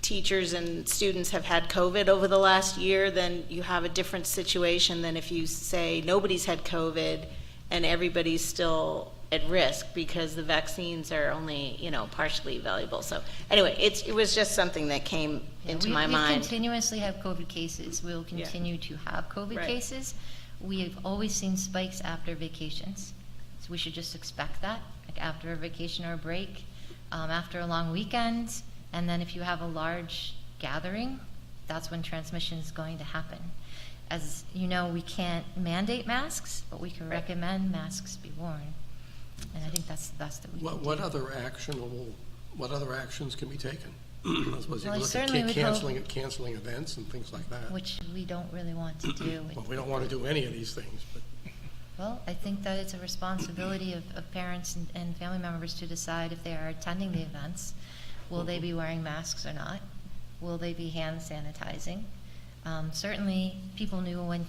teachers and students have had COVID over the last year, then you have a different situation than if you say nobody's had COVID and everybody's still at risk because the vaccines are only, you know, partially valuable. So anyway, it was just something that came into my we mind. continuously have COVID cases. We'll continue to have COVID Right. cases. We have always seen spikes after vacations, so we should just expect that, like after a vacation or a break, after a long weekend, and then if you have a large gathering, that's when transmission is going to happen. As you know, we can't mandate masks, but we can recommend masks be worn. And I think that's the best that we can do. What other actions can be taken? I suppose you Well, I look certainly at would canceling events and things like that. Which we don't really want to do. Well, we don't want to do any of these things, but Well, I think that it's a responsibility of parents and family members to decide if they are attending the events. Will they be wearing masks or not? Will they be hand sanitizing? Certainly, people knew when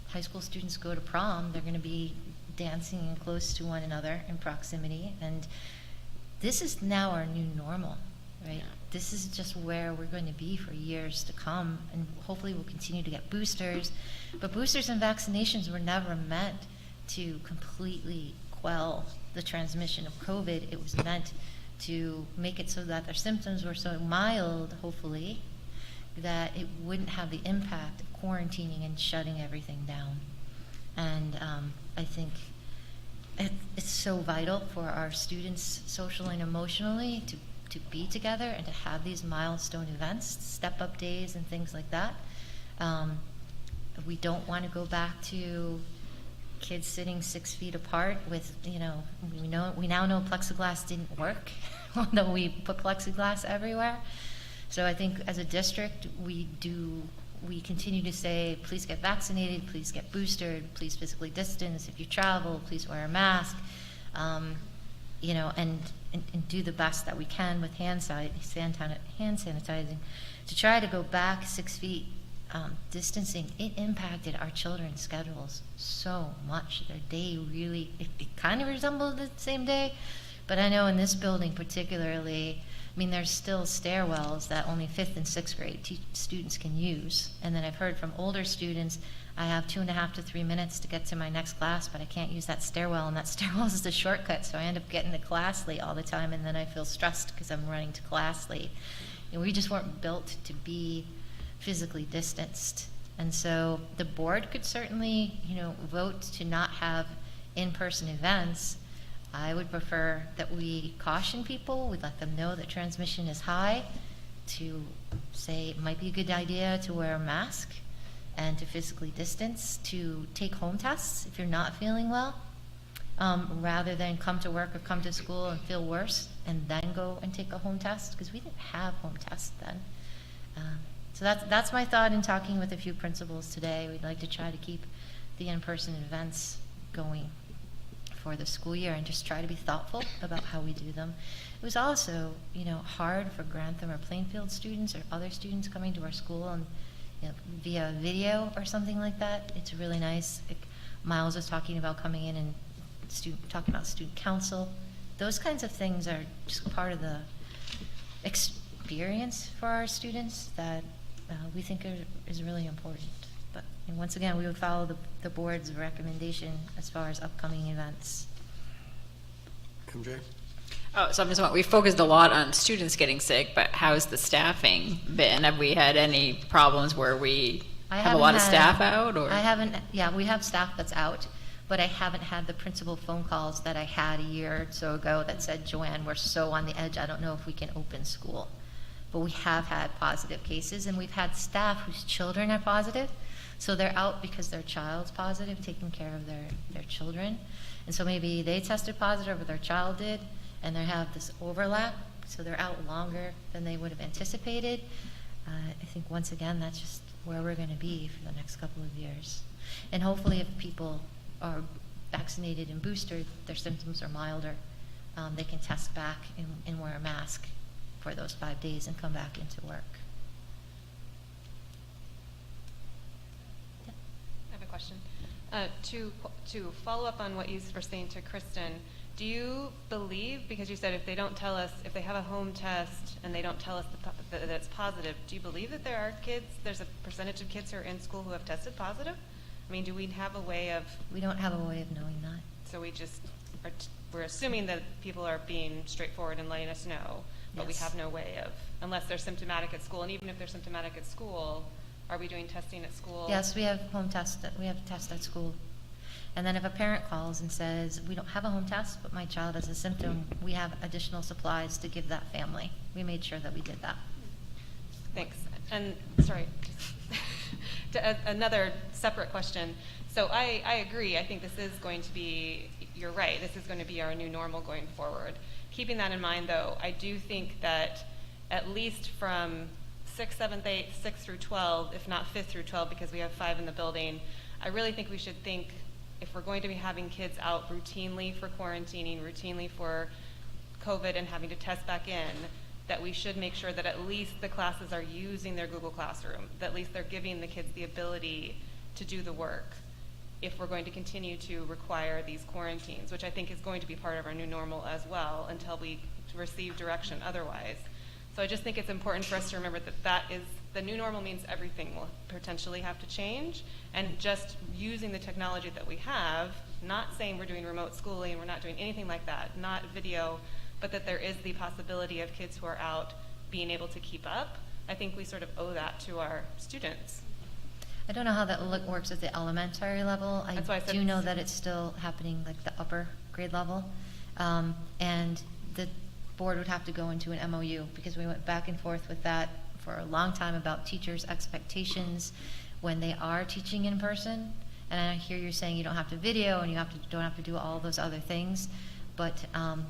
high school students go to prom, they're going to be dancing and close to one another in proximity. And this is now our new normal, right? This is just where we're going to be for years to come. And hopefully we'll continue to get boosters. But boosters and vaccinations were never meant to completely quell the transmission of COVID. It was meant to make it so that their symptoms were so mild, hopefully, that it wouldn't have the impact of quarantining and shutting everything down. And I think it's so vital for our students socially and emotionally to be together and to have these milestone events, step-up days and things like that. We don't want to go back to kids sitting 6 feet apart with, we now know plexiglass didn't work, although we put plexiglass everywhere. So I think as a district, we continue to say, please get vaccinated, please get boosted, please physically distance. If you travel, please wear a mask, and do the best that we can with hand sanitizing. To try to go back 6 feet distancing, it impacted our children's schedules so much. Their day really, it kind of resembled the same day, but I know in this building particularly, there's still stairwells that only 5th and 6th grade students can use. And then I've heard from older students, I have 2.5 to 3 minutes to get to my next class, but I can't use that stairwell, and that stairwell is the shortcut, so I end up getting to class late all the time, and then I feel stressed because I'm running to class late. And we just weren't built to be physically distanced. And so the board could certainly, vote to not have in-person events. I would prefer that we caution people, we let them know that transmission is high, to say it might be a good idea to wear a mask and to physically distance, to take home tests if you're not feeling well, rather than come to work or come to school and feel worse and then go and take a home test, because we didn't have home tests then. So that's my thought in talking with a few principals today. We'd like to try to keep the in-person events going for the school year and just try to be thoughtful about how we do them. It was also, hard for Grantham or Plainfield students or other students coming to our school and via video or something like that. It's really nice. Miles was talking about coming in and talking about student council. Those kinds of things are just part of the experience for our students that we think is really important. But once again, we would follow the board's recommendation as far as upcoming events. MJ? Oh, so I'm just wondering, we focused a lot on students getting sick, but how's the staffing been? Have we had any problems where we have a lot of staff out? Or We have staff that's out, but I haven't had the principal phone calls that I had a year or so ago that said, Joanne, we're so on the edge, I don't know if we can open school. But we have had positive cases, and we've had staff whose children are positive, so they're out because their child's positive, taking care of their children. And so maybe they tested positive or their child did, and they have this overlap, so they're out longer than they would have anticipated. I think once again, that's just where we're going to be for the next couple of years. And hopefully if people are vaccinated and boosted, their symptoms are milder, they can test back and wear a mask for those 5 days and come back into work. I have a question. To follow up on what you were saying to Kristen, do you believe, because you said if they don't tell us, if they have a home test and they don't tell us that it's positive, do you believe that there's a percentage of kids who are in school who have tested positive? I mean, do we have a way of... We don't have a way of knowing that. So we just we're assuming that people are being straightforward and letting us know, but we Yes. have no way of, unless they're symptomatic at school, and even if they're symptomatic at school, are we doing testing at school? Yes, we have home tests. We have tests at school. And then if a parent calls and says, we don't have a home test, but my child has a symptom, we have additional supplies to give that family. We made sure that we did that. Thanks. And sorry, another separate question. So I agree. I think this is going to be, you're right, this is going to be our new normal going forward. Keeping that in mind, though, I do think that at least from 6th, 7th, 8th, 6th through 12, if not 5th through 12, because we have 5 in the building, I really think we should think, if we're going to be having kids out routinely for quarantining, routinely for COVID and having to test back in, that we should make sure that at least the classes are using their Google Classroom, that at least they're giving the kids the ability to do the work if we're going to continue to require these quarantines, which I think is going to be part of our new normal as well until we receive direction otherwise. So I just think it's important for us to remember that the new normal means everything will potentially have to change, and just using the technology that we have, not saying we're doing remote schooling, we're not doing anything like that, not video, but that there is the possibility of kids who are out being able to keep up. I think we sort of owe that to our students. I don't know how that works at the elementary level. That's why I said do know that it's still happening like the upper grade level. And the board would have to go into an MOU, because we went back and forth with that for a long time about teachers' expectations when they are teaching in person. And I hear you saying you don't have to video and you don't have to do all those other things, but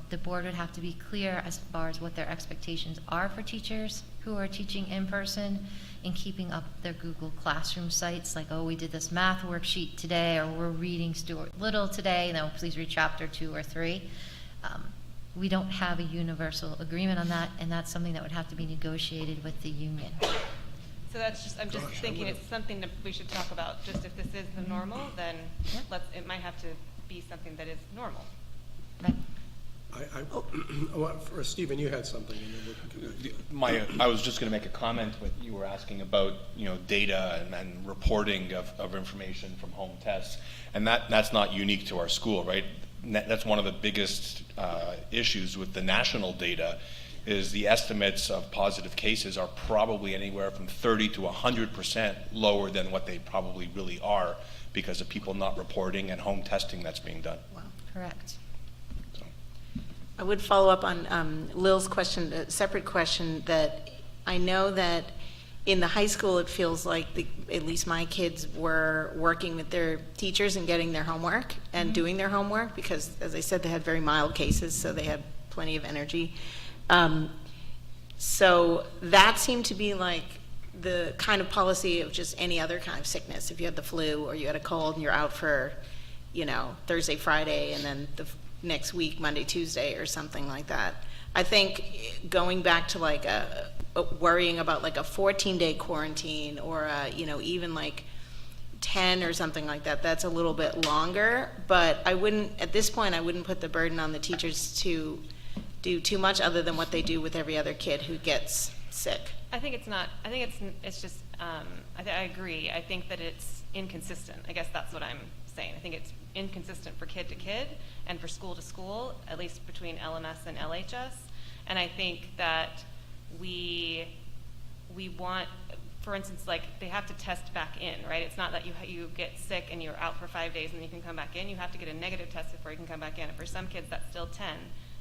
the board would have to be clear as far as what their expectations are for teachers who are teaching in person and keeping up their Google Classroom sites, like, oh, we did this math worksheet today, or we're reading Stuart Little today, now please read chapter 2 or 3. We don't have a universal agreement on that, and that's something that would have to be negotiated with the union. So that's just, I'm just Gosh, I thinking would've- it's something that we should talk about. Just if this is the normal, then it might have to be something that is normal. Right. For Stephen, you had something. And then I was just going to make a comment when you were asking about, data and reporting of information from home tests, and that's not unique to our school, right? That's one of the biggest issues with the national data, is the estimates of positive cases are probably anywhere from 30 to 100% lower than what they probably really are, because of people not reporting and home testing that's being done. Wow. Correct. I would follow up on Lil's question, a separate question, that I know that in the high school, it feels like at least my kids were working with their teachers and getting their homework and doing their homework because, as I said, they had very mild cases, so they had plenty of energy. So that seemed to be like the kind of policy of just any other kind of sickness. If you had the flu or you had a cold and you're out for, Thursday, Friday, and then the next week, Monday, Tuesday, or something like that. I think going back to like worrying about like a 14-day quarantine or even like 10 or something like that, that's a little bit longer. But at this point, I wouldn't put the burden on the teachers to do too much other than what they do with every other kid who gets sick. I think it's not. I think it's just. I agree. I think that it's inconsistent. I guess that's what I'm saying. I think it's inconsistent for kid to kid and for school to school, at least between LMS and LHS. And I think that we want, for instance, like they have to test back in, right? It's not that you get sick and you're out for 5 days and you can come back in. You have to get a negative test before you can come back in. And for some kids, that's still 10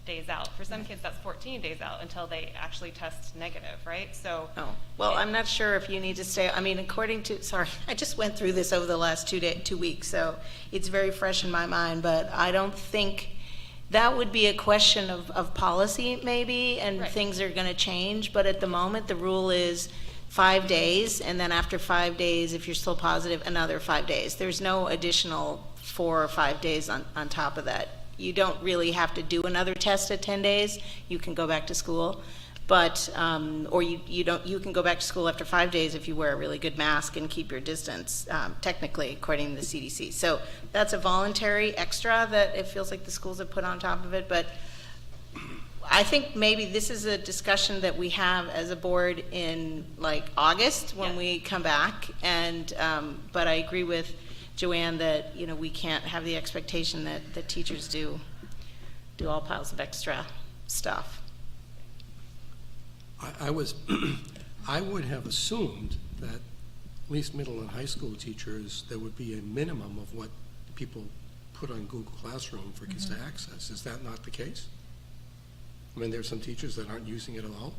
days out. For some kids, that's 14 days out until they actually test negative, right? So. Oh, well, I'm not sure if you need to stay. I mean, I just went through this over the last 2 weeks, so it's very fresh in my mind, but I don't think that would be a question of policy maybe, and Right. Things are going to change, but at the moment, the rule is 5 days, and then after 5 days, if you're still positive, another 5 days. There's no additional 4 or 5 days on top of that. You don't really have to do another test at 10 days. You can go back to school, but or you can go back to school after 5 days if you wear a really good mask and keep your distance, technically, according to the CDC. So that's a voluntary extra that it feels like the schools have put on top of it. But I think maybe this is a discussion that we have as a board in like August when we come back. And but I agree with Joanne that we can't have the expectation that the teachers do all piles of extra stuff. I would have assumed that at least middle and high school teachers, there would be a minimum of what people put on Google Classroom for kids to access. Is that not the case? I mean, there's some teachers that aren't using it at all.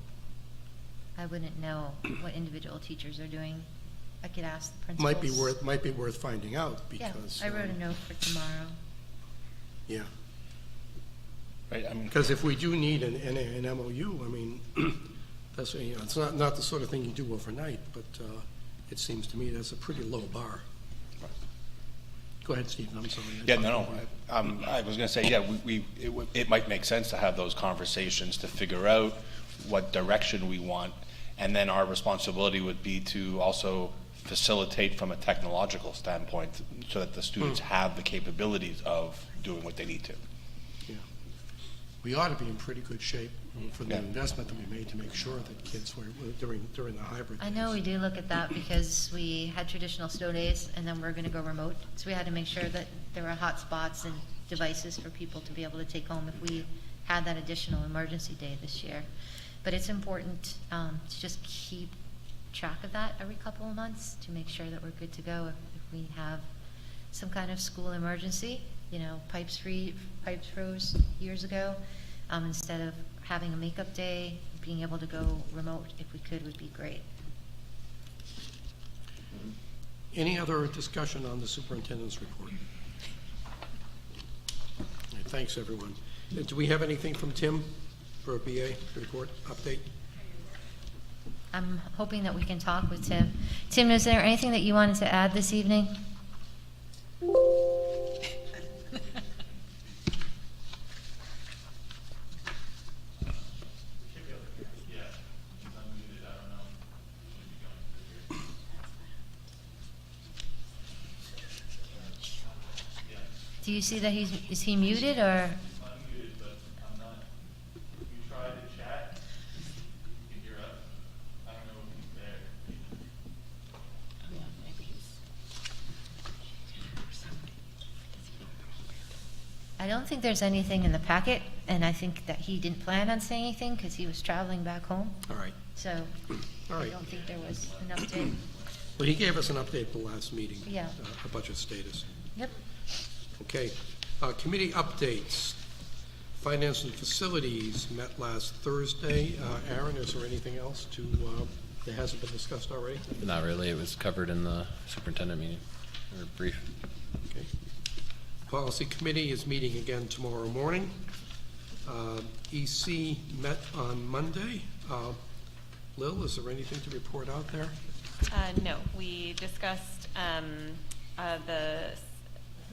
I wouldn't know what individual teachers are doing. I could ask the principals. Might be worth finding out because. Yeah, I wrote a note for tomorrow. Yeah, Right, I mean, because if we do need an MOU, I mean, that's it's not the sort of thing you do overnight, but it seems to me that's a pretty low bar. Go ahead, Stephen. I'm sorry. yeah, no. I was going to say, yeah, it might make sense to have those conversations to figure out what direction we want, and then our responsibility would be to also facilitate from a technological standpoint so that the students have the capabilities of doing what they need to. Yeah. We ought to be in pretty good shape for the investment that we made to make sure that kids were during the hybrid I know we days. do look at that because we had traditional snow days and then we're going to go remote. So we had to make sure that there were hot spots and devices for people to be able to take home if we had that additional emergency day this year. But it's important to just keep track of that every couple of months to make sure that we're good to go if we have some kind of school emergency. Pipes froze years ago. Instead of having a makeup day, being able to go remote if we could would be great. Any other discussion on the superintendent's report? Okay, thanks, everyone. Do we have anything from Tim for a BA report update? I'm hoping that we can talk with Tim. Tim, is there anything that you wanted to add this evening? Do you see that is he muted or? Unmuted, but I'm not. You try to chat, you can hear us. I don't know if he's there. I don't think there's anything in the packet, and I think that he didn't plan on saying anything because he was traveling back home. All right. So All I right. don't think there was an update. Well, he gave us an update at the last meeting. Yeah. A budget status. Yep. Okay. Committee updates. Finance and Facilities met last Thursday. Aaron, is there anything else that hasn't been discussed already? Not really. It was covered in the superintendent meeting, or brief. Okay. Policy Committee is meeting again tomorrow morning. EC met on Monday. Lil, is there anything to report out there? No, we discussed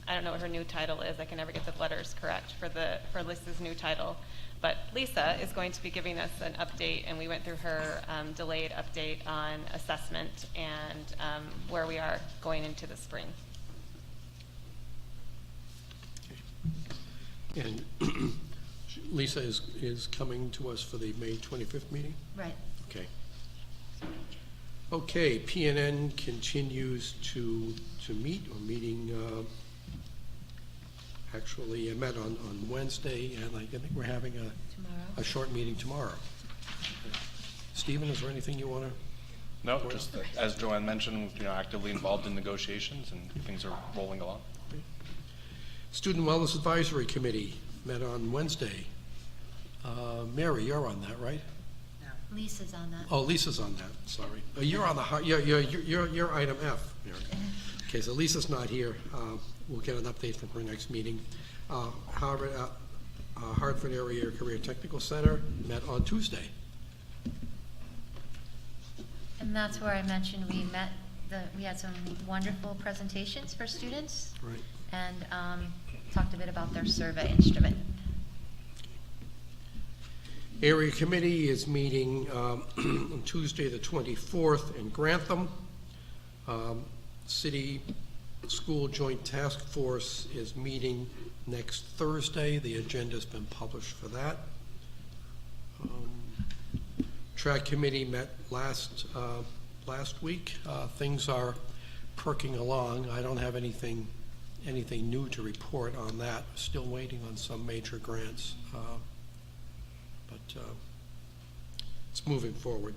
I don't know what her new title is. I can never get the letters correct for Lisa's new title. But Lisa is going to be giving us an update, and we went through her delayed update on assessment and where we are going into the spring. And Lisa is coming to us for the May 25th meeting? Right. Okay. Okay, PNN continues to meet, or meeting, actually, I met on Wednesday, and I think we're having a short meeting tomorrow. Stephen, is there anything you want to? No, just that, as Joanne mentioned, actively involved in negotiations, and things are rolling along. Student Wellness Advisory Committee met on Wednesday. Mary, you're on that, right? Lisa's on that. Oh, Lisa's on that, sorry. You're on you're item F, Mary. Okay, so Lisa's not here. We'll get an update from her next meeting. Hartford Area Career Technical Center met on Tuesday. And that's where I mentioned we had some wonderful presentations for students. Right. And talked a bit about their survey instrument. Area Committee is meeting on Tuesday the 24th in Grantham. City School Joint Task Force is meeting next Thursday. The agenda's been published for that. Track Committee met last week. Things are perking along. I don't have anything new to report on that. Still waiting on some major grants. But it's moving forward.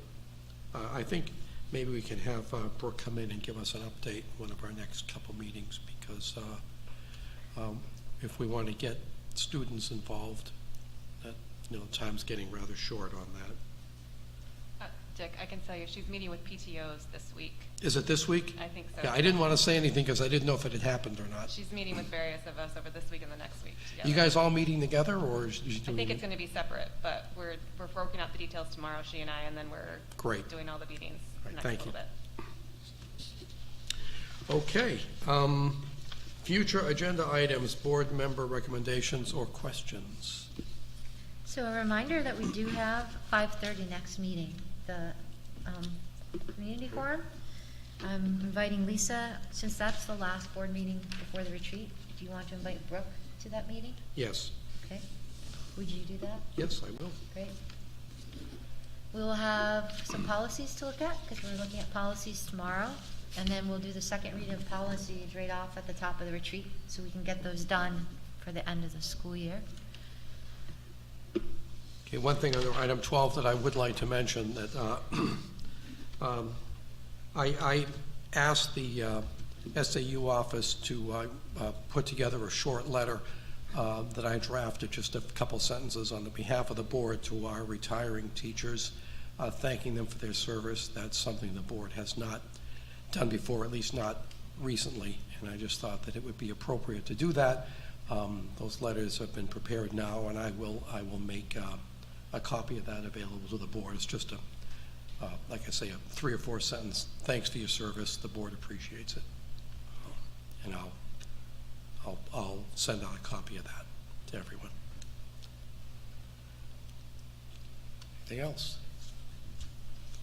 I think maybe we can have Brooke come in and give us an update one of our next couple meetings, because if we want to get students involved, that time's getting rather short on that. Dick, I can tell you, she's meeting with PTOs this week. Is it this week? I think so. Yeah, I didn't want to say anything because I didn't know if it had happened or not. She's meeting with various of us over this week and the next week together. You guys all meeting together, or is she I doing think it's going to be separate, but we're working out the details tomorrow, she and I, and then we're Great. doing all the meetings Right, next thank little you. bit. Okay. Future agenda items, board member recommendations or questions? So a reminder that we do have 5:30 next meeting, the community forum. I'm inviting Lisa, since that's the last board meeting before the retreat. Do you want to invite Brooke to that meeting? Yes. Okay. Would you do that? Yes, I will. Great. We'll have some policies to look at, because we're looking at policies tomorrow. And then we'll do the second reading of policies right off at the top of the retreat, so we can get those done for the end of the school year. Okay, one thing under item 12 that I would like to mention, that I asked the SAU office to put together a short letter that I drafted, just a couple sentences on the behalf of the board to our retiring teachers, thanking them for their service. That's something the board has not done before, at least not recently, and I just thought that it would be appropriate to do that. Those letters have been prepared now, and I will make a copy of that available to the board. It's just like I say, a 3 or 4 sentence, thanks for your service, the board appreciates it. And I'll send out a copy of that to everyone. Anything else?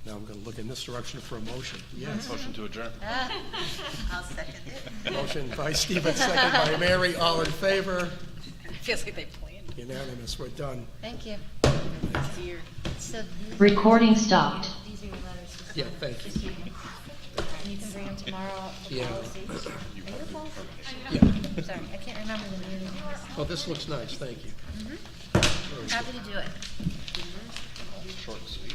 Now I'm going to look in this direction for a motion. Yes. Motion to adjourn. I'll second it. Motion by Stephen, second by Mary. All in favor? Feels like they planned. Unanimous. We're done. Thank you. So Recording stopped. these are your letters. Yeah, thank you. Just read them. And you can bring them tomorrow for Yeah. policies. Are you a policy? Yeah. Sorry, I can't remember the name. Oh, this looks nice. Thank you. Happy to do it. Short and sweet.